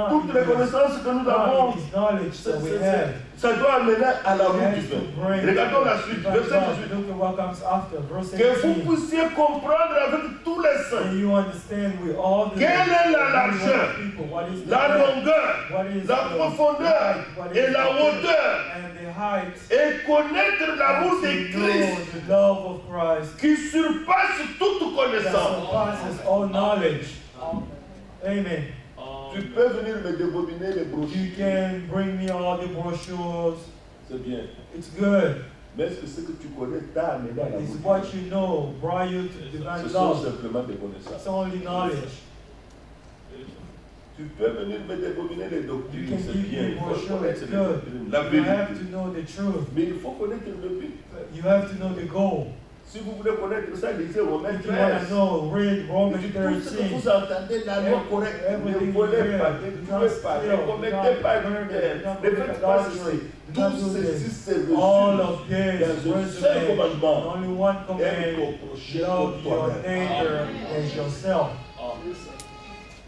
toutes les connaissances que nous avons, ça doit amener à l'amour du Père. Regardons la suite, verset 18. Que vous puissiez comprendre avec tous les saints quelle est la largeur, la longueur, la profondeur et la hauteur, et connaître l'amour de Christ qui surpasse toute connaissance. Amen. Tu peux venir me débobiner les brochures. You can bring me all the brochures. C'est bien. It's good. Mais est-ce que ce que tu connais t'a amené à la It's what you know brought you to divine Ce sont love. simplement des connaissances. It's only knowledge. Tu peux venir me débobiner les doctrines, You can c'est give bien. me Il faut brochures. connaître It's les good. doctrines, la You have vérité. to know the truth. Mais il faut connaître le but. You have to know the goal. Si vous voulez connaître ça, lisez Romains If you want 13. to know, read Romans Tout ce que 13. vous entendez, la loi correcte, ne volez pas, ne tuez pas, ne commettez pas d'adultère, ne faites pas ceci. Tout ceci se résume All of this dans un seul resume commandement. only one Aime command: ton prochain love comme your toi-même. neighbor as yourself.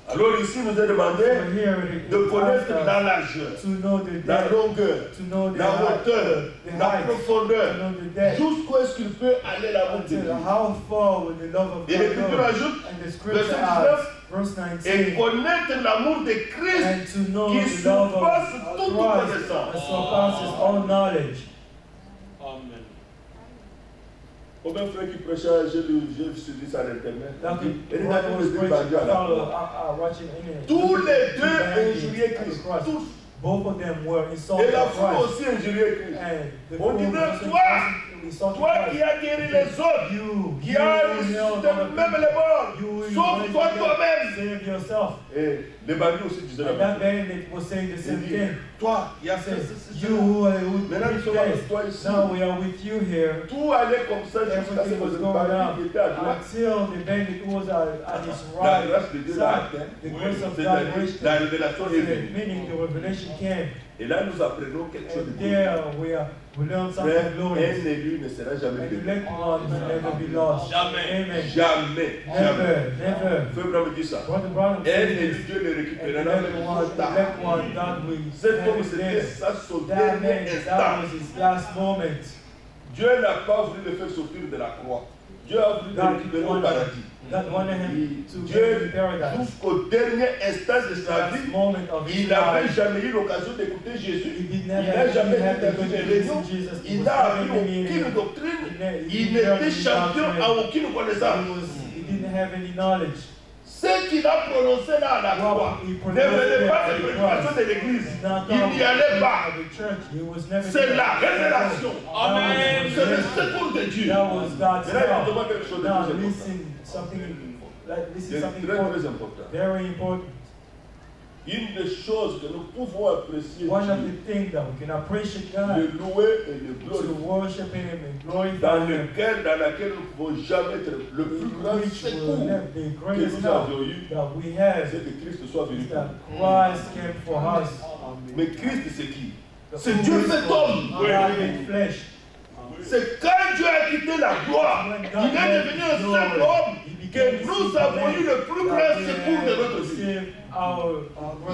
Alors ici, nous est demandé So here de connaître la largeur, to know the la depth, longueur, to know the la hauteur, the la height, to profondeur, know the depth. jusqu'où est-ce qu'il peut aller l'amour de Dieu. Until how far will the love of Et God l'Écriture go? ajoute, And the scripture verset adds, 19, verse et 19, connaître l'amour de Christ and to know qui the love surpasse of toute Christ connaissance. that surpasses all knowledge. Amen. Combien de frères qui prêchaient, j'ai suivi ça à l'internet. Like Et il a what was dit, preached, watching internet. tous les deux Two injuriaient Christ. Christ. Tous. Both of them were Et insulting la foule Christ. aussi injuriait Christ. And the On fool disait, was toi, insulting toi Christ. qui as guéri les autres, qui as ressuscité même les morts, sauve-toi toi-même. Save yourself. Et les bandits aussi disaient And la that même bandit was saying the chose. same Il dit, thing. toi qui as He fait says, ceci, you who maintenant nous sommes avec toi ici. now we are with you here. Tout allait comme ça jusqu'à ce Everything que was le going bandit qui était à on droite. until the bandit was at his La right grâce de Dieu l'a side. atteint. The grace of God C'est-à-dire, reached la him. révélation est venue. Meaning the revelation came. Et là, nous apprenons quelque chose And de good. there we learn Frère, something glorious. un élu ne sera jamais And the perdu. elect one will never be lost. Jamais. Amen. Jamais. Never, never. Frère Branham dit ça. Brother Branham Un said élu, this. Dieu le And the récupérera même elect trop tard. one, God will Cet have homme, his c'était death. ça son That dernier man, that instant. was his last moment. Dieu n'a pas voulu le faire sortir de la croix. Dieu a voulu le God récupérer au paradis. wanted him to Dieu, go to paradise. jusqu'au dernier instant de sa Last vie, moment of his il n'avait life. jamais eu l'occasion d'écouter Jésus. He did Il never n'a jamais have été the dans une good réunion. news of Jesus. He Il was n'a never appris in the aucune meeting. doctrine. He Il never n'était champion doctrine. à aucune connaissance. He didn't have any knowledge. Ce qu'il a prononcé là à la croix ne venait pas des prédications de l'église. Il n'y allait pas. C'est la révélation. Amen. C'est le secours de Dieu. That was God's Mais là, il help. demande quelque chose de Now plus important. listen, this C'est is something très, important, très important. very important. Une des choses que nous pouvons apprécier One of Dieu, the things that we can appreciate le God, louer et le to glorifier, worship Him and dans glorify Him, laquelle nous ne pouvons jamais être le plus grand which will secours never, the que greatest nous help avions eu, that we have c'est que Christ soit venu is pour that nous. Christ came for us. Mais Christ, c'est qui? C'est Dieu cet homme. God made flesh. C'est quand Dieu a quitté la gloire, il est devenu un simple homme, que nous avons eu le plus grand secours de notre vie.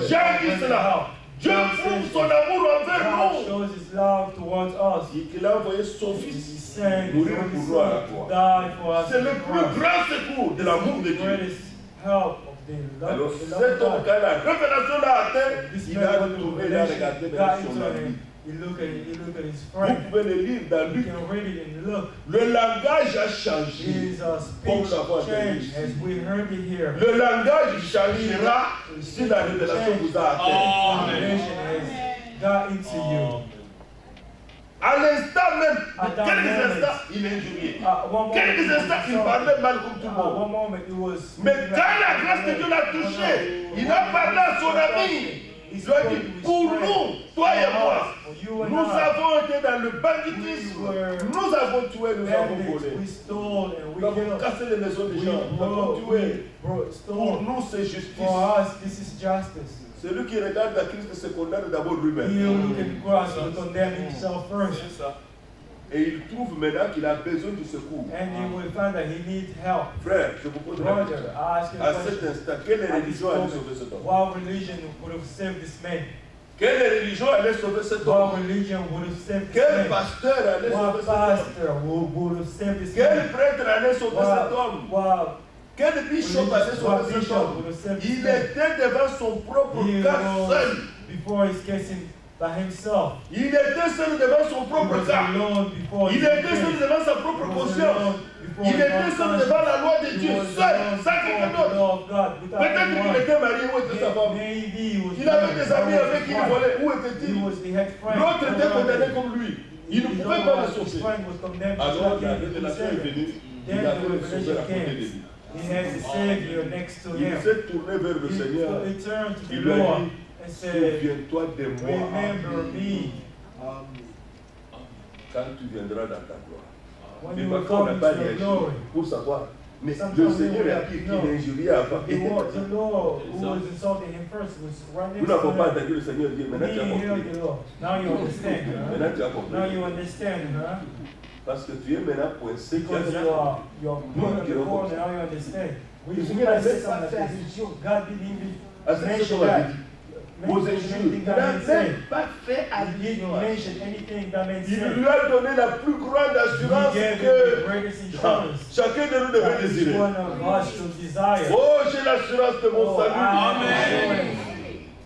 Jean dit cela. Dieu prouve son amour envers nous. shows his love towards us. Il a envoyé son He fils sent mourir his pour nous à la son to croix. die for us. C'est le plus grand secours de l'amour de The Dieu. greatest help of the love Alors of cet God. homme, quand la révélation l'a atteint, This il man, a when the retourné, il a revelation regardé got vers son into ami. him, he looked at his Vous friend. pouvez le lire dans You Luc. can read it in Luke. Le langage a changé. His Comme speech nous l'avons entendu changed ici. as we heard it here. Le langage changera si la révélation vous a atteint. Revelation has got into you. À l'instant même, At that quelques moment, instants, il est injurié. One moment, Quelques instants, il parlait mal comme tout le monde. one moment it was. Mais quand la grâce de Dieu l'a touché, il a parlé à son ami. Il lui a dit, pour nous, toi et moi, nous avons été dans le banditisme, nous avons tué, nous avons volé. We stole and we Nous avons killed. cassé les maisons des gens, nous avons tué. Pour nous, c'est justice. For us, this is justice. Celui qui regarde la Christ se condamne d'abord He lui-même. who look at the cross will condemn himself first. Et il trouve maintenant qu'il a besoin du secours. And he will find that he needs help. Frère, je vous pose la Brother, question. I ask you À a cet question. instant, quelle At this religion allait moment, sauver cet homme? what religion would have saved this man? Quelle religion allait sauver cet What homme? religion would have saved this Quel man? pasteur allait sauver What cet homme? pastor would have saved this Quel man? prêtre allait sauver cet homme? What Quel bishop allait sauver cet homme? Il était devant son propre he cas was seul. before his case by himself. Il était seul devant son He propre was cas. alone before Il his était case. seul devant sa propre conscience. Il était seul devant la loi de Dieu, seul, sans quelqu'un d'autre. Peut-être qu'il était marié, où était sa femme? Il avait des amis avec qui il volait, où était-il? L'autre était condamné comme lui. Il ne pouvait pas le sauver. Alors la révélation est venue, il avait le sauveur à côté de lui. He had the Savior next to Il him. s'est tourné vers le Seigneur. He turned to Il the lui a Lord dit, and said, souviens-toi de moi remember me quand tu viendras dans ta gloire. when Mais you will parfois on n'a come pas into your réagi glory. pour savoir. Mais Sometimes le we Seigneur will a have dit to qu'il know. injuriait avant. The Lord who was insulting him first was right Nous next n'avons to pas him. entendu le Seigneur dire, maintenant tu as Me hear compris. the Lord. Now you understand, huh? Maintenant tu as Now compris. you understand, huh? Parce que tu es maintenant coincé. Because you're put in the corner, now you understand. We might say something like this. God didn't even À ce mention qu'on a that. dit. Aux injures. Il n'a même pas fait He didn't allusion à ça. mention anything that man Il said. lui a donné la plus grande assurance He gave him the que greatest insurance. chacun de nous devait That each désirer. one of us should desire. Oh, j'ai l'assurance de mon Oh, salut. Amen.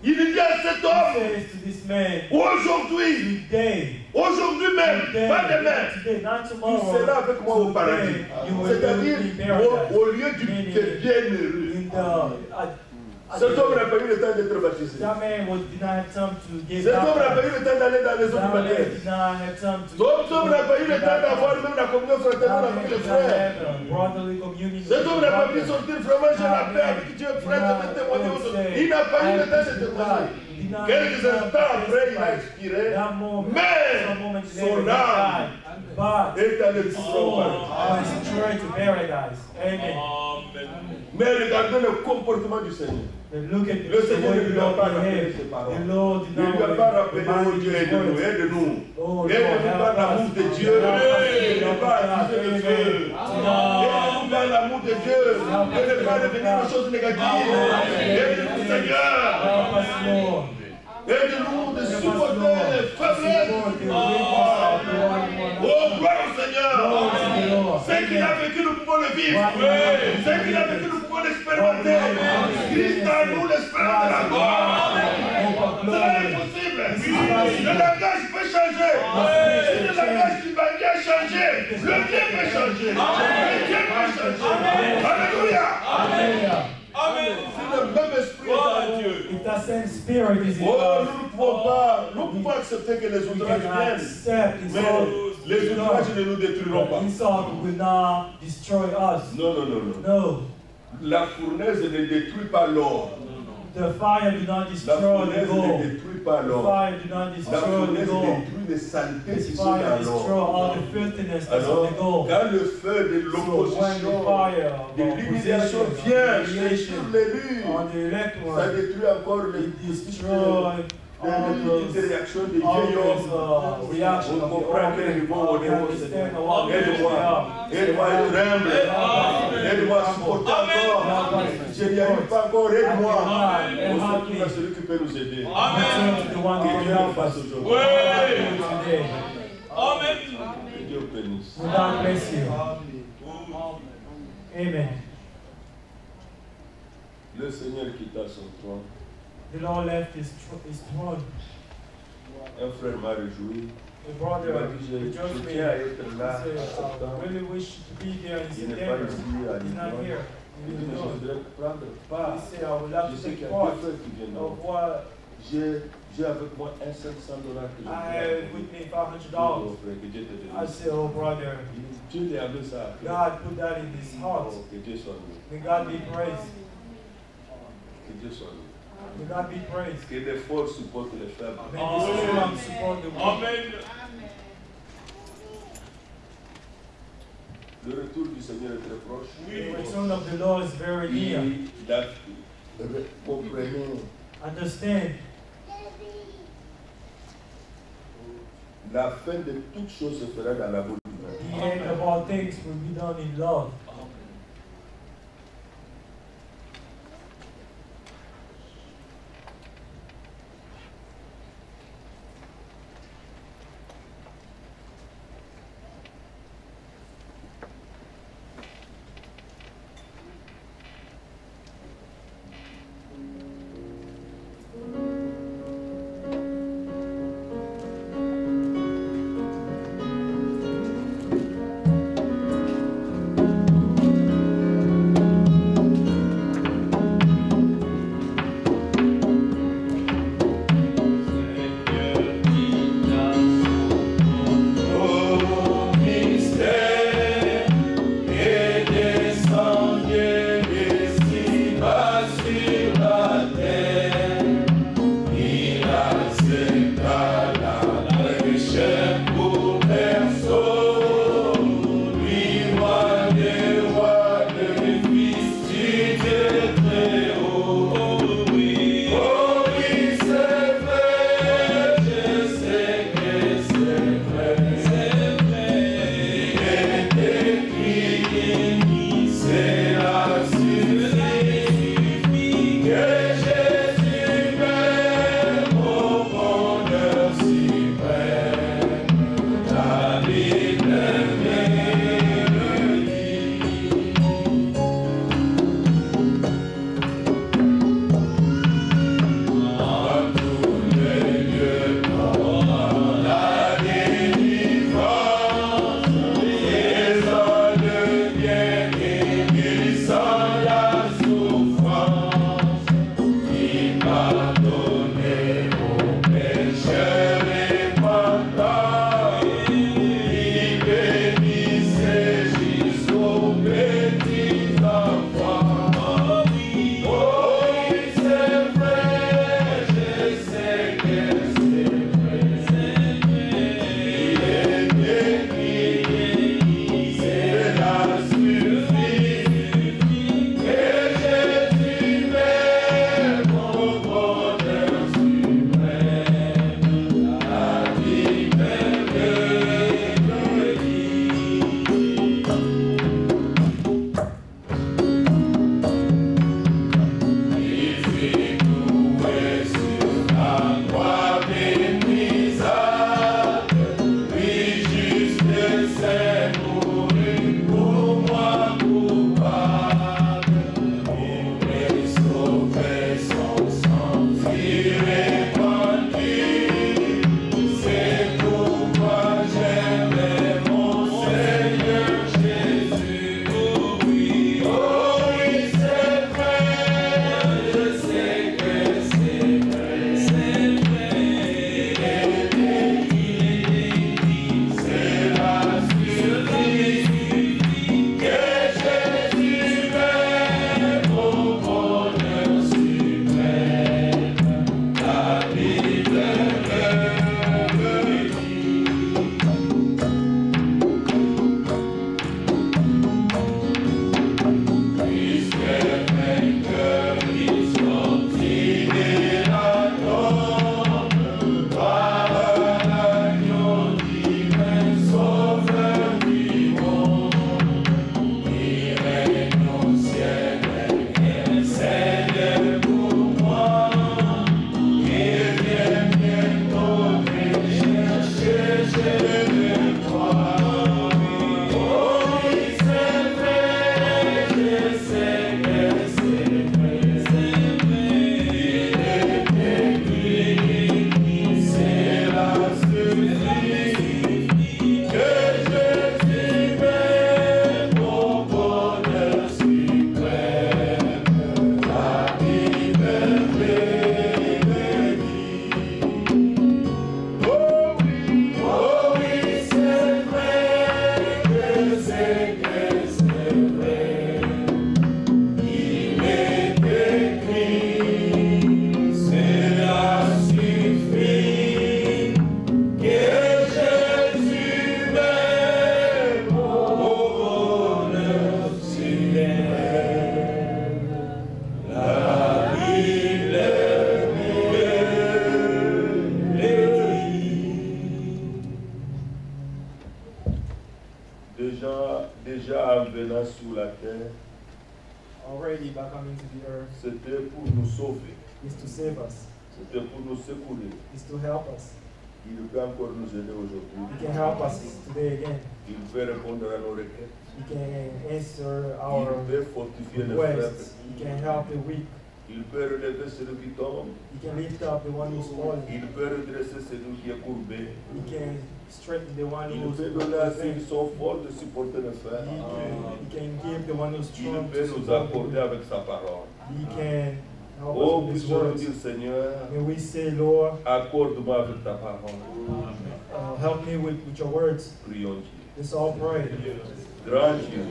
Il dit à cet He homme, says to this man, aujourd'hui, today, aujourd'hui même, pas demain, today, not tu tomorrow, seras avec moi au paradis. today, you will C'est-à-dire, be in paradise. au lieu du bienheureux. In Cet homme n'a pas eu le temps d'être baptisé. that man did not have time to get Cet homme n'a pas eu baptized. le temps d'aller dans les eaux That du man baptême. did not have time to Cet homme n'a pas eu le temps d'avoir même la communion fraternelle That man avec les did not frères. have a brotherly communion with Cet homme n'a pas pu his brother. sortir vraiment, j'ai la paix avec Dieu, frère, je vais témoigner aux autres. Il n'a pas eu le temps de témoigner. Quelques instants après, il a expiré, mais son âme est allée tout au paradis. Straight to paradise. Amen. Mais regardez le comportement du Seigneur. Look at Le Seigneur ne the lui a Lord pas rappelé behaved. ses The paroles. Lord did Il ne not lui a pas rappelé, remind oh him Dieu, his aide-nous, words. aide-nous. Oh, Lord, Aide-nous par l'amour de Dieu. Help Ne pas accuser le feu. Aide-nous par l'amour de Dieu. Et ne pas devenir aux choses négatives. Aide-nous, Seigneur. Help us, Lord. Aide-nous de supporter les faiblesses. Oh, gloire au Seigneur. Ce qu'il a vécu, nous pouvons le vivre. Ce qu'il a vécu, nous pouvons l'expérimenter. Christ en nous, l'espérance de la gloire. Cela est possible. Le langage peut changer. Si le langage du banquier a changé, le bien peut changer. Le bien peut changer. Alléluia. Amen. Si le même esprit est en Dieu. If that same spirit is in Oh, us, nous pouvons accepter que les we outrages can viennent. accept Mais les outrages ne nous détruiront pas. Insult will not destroy us. Non, non, non, non. No. La fournaise ne détruit pas l'or. The fire do not La destroy the fournaise ne gold. détruit pas The l'or. fire do not La destroy the fournaise gold. détruit les salités qui This sont fire dans destroy l'or. all the filthiness that's Alors, on the gold. quand le feu de So when the l'opposition, fire de of l'humiliation opposition, vient of sur humiliation l'élu, on the elect ça one, détruit encore les it destroy all petites those réactions des all vieils those hommes. reactions On of the comprend old quel men. niveau on We est au understand Seigneur. the one Aide-moi, aide-moi à être humble. Aide-moi à supporter encore. Je n'y arrive pas encore, aide-moi. Amen. On se trouve à celui qui peut nous aider. Amen. Que Dieu le fasse aujourd'hui. Amen. Que Dieu bénisse. God bless you. Amen. Le Seigneur quitta son trône. The Lord left his throne. Un frère m'a réjoui. The Il brother m'a dit, je rejoiced me. tiens à être là He en said, septembre. I really wish to be there in Il n'est pas September. ici à He's not Lyon. here. Il dit, He mais je voudrais prendre part. said, I would love Je to sais qu'il y take a part deux frères qui viennent. of what J'ai avec moi un $500 que je I have with me $500. frère, que Dieu te I bénisse. said, oh brother, Dieu lui a mis ça. God put that in his heart. Oh, que Dieu soit loué. May God be praised. Que Dieu soit loué. May God be praised. Que les forts supportent les faibles. May the strong support the weak. Amen. Le retour du Seigneur est très proche. The return of the Lord is very near. Comprenez, Understand, la fin de toutes choses se fera dans la bonne humeur. the end of all things will be done in love. Déjà en venant sur la terre, already by coming to the earth, c'était pour nous sauver. is to save us, C'était pour nous secourir. is to help us. Il peut encore nous aider aujourd'hui. He can help us today again. Il peut répondre à nos requêtes. He can answer Il our peut fortifier les faibles. requests. He can help the weak. Il peut relever celui qui tombe. He can lift up the one who's falling. Il peut redresser celui qui est courbé. He can strengthen the one Il who's peut donner à ceux qui bent. sont forts de supporter le fer. He can give the one who's Il strong peut to nous support accorder him. avec sa parole. He can help Oh, us with his puissions-nous words. dire, Seigneur, May we say, Lord, accorde-moi avec ta parole. help me with your words. Prions Dieu. Let's all pray. Grand Dieu,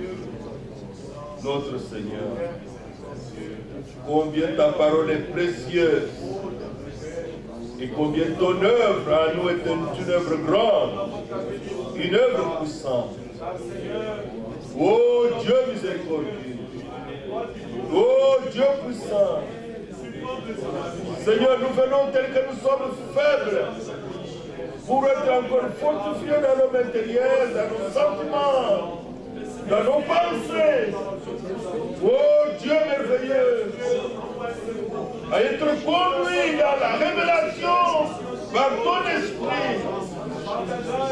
notre Seigneur, combien ta parole est précieuse et combien ton œuvre à nous est une œuvre grande, une œuvre puissante. Oh Dieu miséricordieux, oh Dieu puissant, Seigneur, nous venons tels que nous sommes faibles pour être encore fortifiés dans nos intérieurs, dans nos sentiments, dans nos pensées. Oh Dieu merveilleux, à être conduit dans la révélation par ton esprit.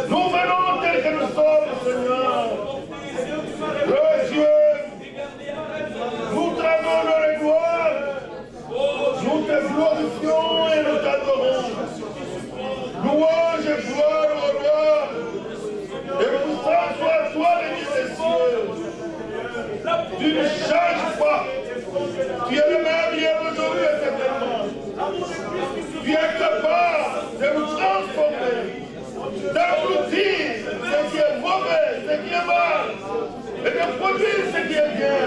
Nous venons tels que nous sommes, Seigneur. Oh Dieu, nous t'adorons les gloires, nous te glorifions et nous t'adorons. Louange et gloire au roi, et puissance soit toi, les des cieux. Tu ne changes pas. Tu es le même hier, aujourd'hui et éternellement. Tu es capable de nous transformer, d'aboutir ce qui est mauvais, ce qui est mal, et de produire ce qui est bien.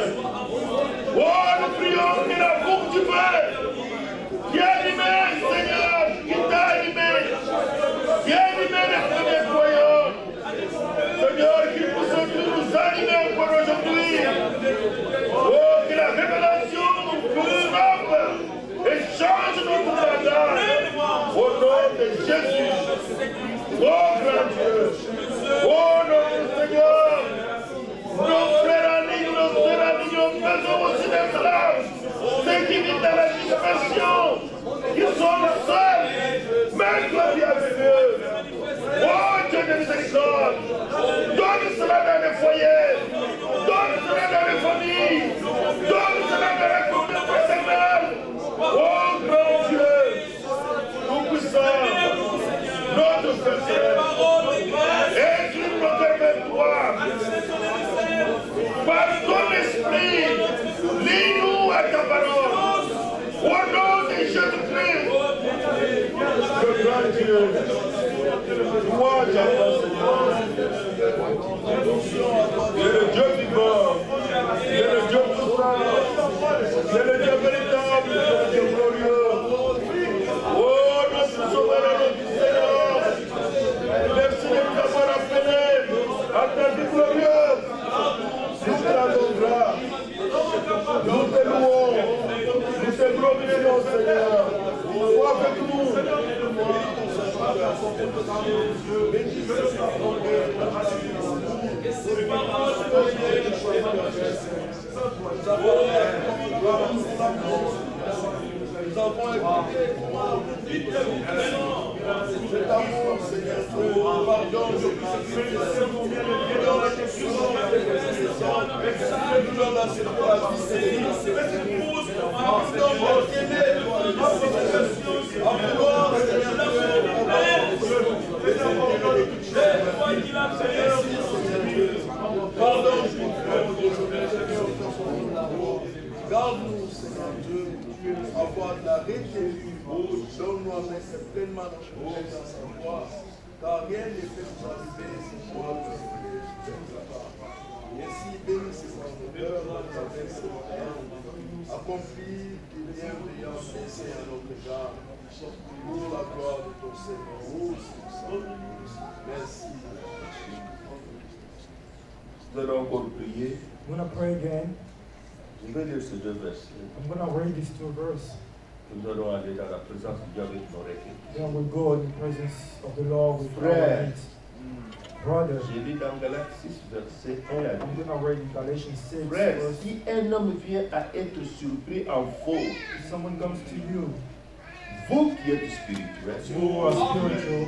Oh, nous prions que l'amour du Père, qui a animé, Seigneur, qui t'a animé, qui a animé les premiers croyants, Seigneur, qu'il puisse nous animer encore aujourd'hui. Oh, que la révélation nous frappe et change notre langage. Au nom de Jésus. Oh, grand Dieu. Oh, notre Seigneur. Nos frères en ligne, nos frères en ligne, ont besoin aussi d'esclaves. Ceux qui vivent dans la disparition, ils sont seuls. Mais toi, bienvenue. Oh, Dieu de miséricorde. Donne cela dans les foyers. Donne cela dans les familles. Donne cela dans la communauté éternelle. Oh, grand Dieu, tout-puissant, notre Seigneur, écris nos cœurs vers toi. Par ton esprit, lis-nous à ta parole. Au nom de Jésus-Christ, le grand Dieu, louange à toi, Seigneur. Il est le Dieu vivant, il est le Dieu puissant, il est le Dieu véritable, le Dieu glorieux. Oh, notre Sauveur et notre Seigneur, merci de nous avoir appelés à ta vie glorieuse. Nous te rendons grâce, nous te louons, nous te glorifions, Seigneur. Sois avec nous. Nous avons écouté cet amour, Seigneur, pardon, je nous donne la garde-nous, Seigneur Dieu, avoir de la rétenue. Donne-nous à mettre pleinement dans sa voix, car rien ne peut nous arriver si toi tu Merci, bénis ces serviteurs, accomplis tes bienveillances à notre égard, pour la gloire de ton Seigneur. Merci. Nous allons encore prier. I'm going to pray again. Je vais lire ces deux versets. I'm going to read these two verses. Nous allons aller dans la présence de Dieu avec nos requêtes. Then we'll go in the presence of the Lord with our Frère, needs. Brother, J'ai lu dans Galates 6, verset 1 à 2. I read in Galatians 6, Frère, verse, si un homme vient à être surpris en faux, if someone comes to you, vous qui êtes spirituel, who are spiritual,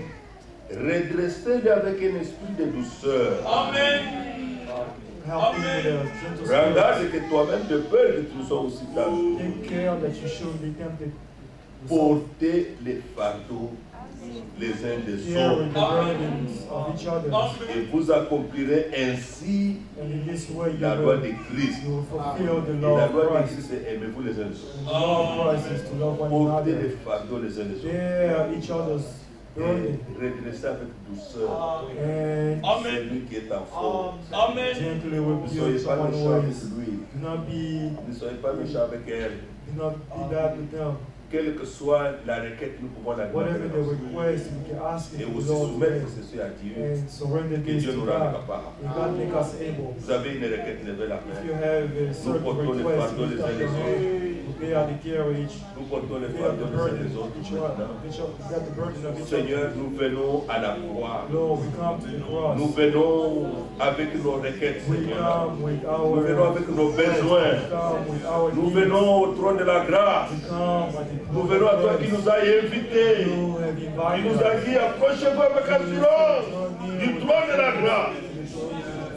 redressez-le avec un esprit de douceur. help him with a gentle spirit. Regarde que toi-même de peur que tu sois aussi tenté. Take care that you shouldn't be tempted. Portez les fardeaux les uns des Carry the autres. burdens of each other. Et vous accomplirez ainsi And in this way you la loi will, de Christ. you will fulfill the Et law la of loi de Christ. Christ, c'est aimez-vous les uns les autres. The law of Christ is to love one Portez les another. fardeaux les uns les autres. Bear each other's burden. Et redressez avec douceur And celui qui est en faute. gently Ne rebuke soyez pas someone méchants who avec is. lui. Do not be, Ne soyez pas méchants avec elle. do not be bad with them. Quelle que soit la requête, nous pouvons la Whatever the demander. request, we can ask it Et to the aussi Lord soumettre today. ceci à Dieu. And surrender Que this Dieu to nous rende God. capable. And God make us able. Vous avez une requête, levez la If main. you have a certain portons les request, fardeaux lift les up uns your les hand. We bear the care each. Nous portons les Bear the fardeaux les uns burden les autres each one. maintenant. We got the burden of each Seigneur, other. nous venons à la croix. Lord, we come to the cross. Nous venons avec nos requêtes, We Seigneur. come with our Nous venons avec nos besoins. We come with our Nous needs. venons au trône de la grâce. We come at the Nous venons à toi qui nous as invités. You have Qui invited nous a us. dit, approchez-vous avec assurance du trône de la grâce.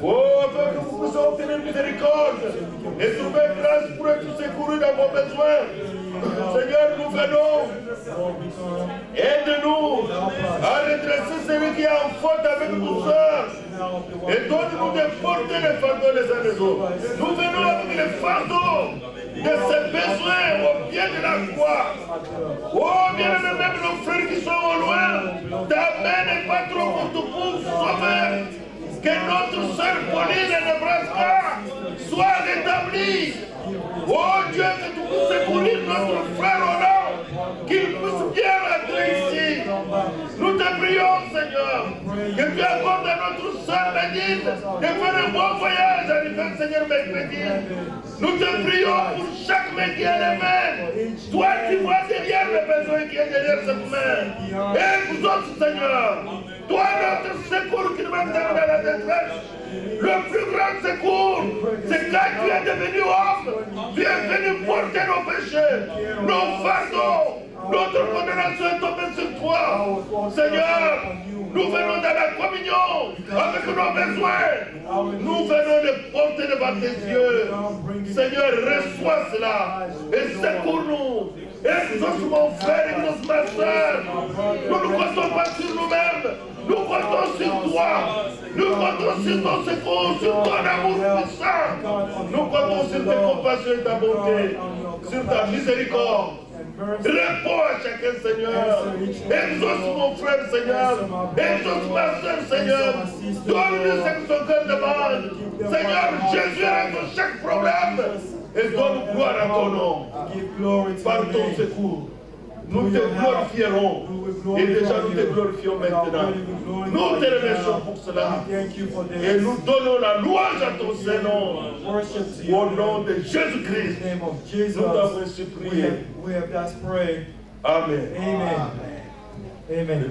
Oh, afin que vous puissiez obtenir miséricorde et trouver grâce pour être secourus dans vos besoins. Seigneur, nous venons. Lord, we come. Aide-nous à redresser celui qui est en faute avec douceur. Et donne-nous de porter les fardeaux les uns les autres. Nous venons avec les fardeaux de ces besoins au pied de la croix. Oh, bien-aimés, même nos frères qui sont au loin, ta main n'est pas trop courte pour sauver. Que notre sœur Pauline et Nebraska soit rétablie. Oh Dieu, que tu puisses secourir notre frère Roland, qu'il puisse bien rentrer ici. Nous te prions, Seigneur, que tu accordes à notre sœur Médine de faire un bon voyage à l'hiver, Seigneur Médine. Nous te prions pour chaque main qui est levée. Toi, tu vois derrière le besoin qui est derrière cette main. Et vous autres, Seigneur, toi, notre secours qui nous met dans la détresse. Le plus grand secours, c'est quand tu es devenu homme. Tu es venu porter nos péchés, nos fardeaux. Notre condamnation est tombée sur toi. Seigneur, nous venons dans la communion avec nos besoins. Nous venons de porter devant tes yeux. Seigneur, reçois cela et secours-nous. Exauce mon frère, exauce ma soeur. Nous ne comptons pas sur nous-mêmes. Nous comptons sur toi. Nous comptons sur ton secours, sur ton amour puissant. Nous comptons sur tes compassions et ta bonté, sur ta miséricorde. Réponds à chacun, Seigneur. Exauce mon frère, Seigneur. Exauce ma soeur, Seigneur. Donne-lui ce que son cœur demande. Seigneur, Jésus règle chaque problème. Et donne gloire à ton nom. Par ton secours. Nous te glorifierons. Et déjà nous te glorifions maintenant. Nous te remercions pour cela. Et nous donnons la louange à ton Saint-Nom. Au nom de Jésus-Christ. Nous t'avons ainsi prié. We have just prayed. Amen. Amen. Amen.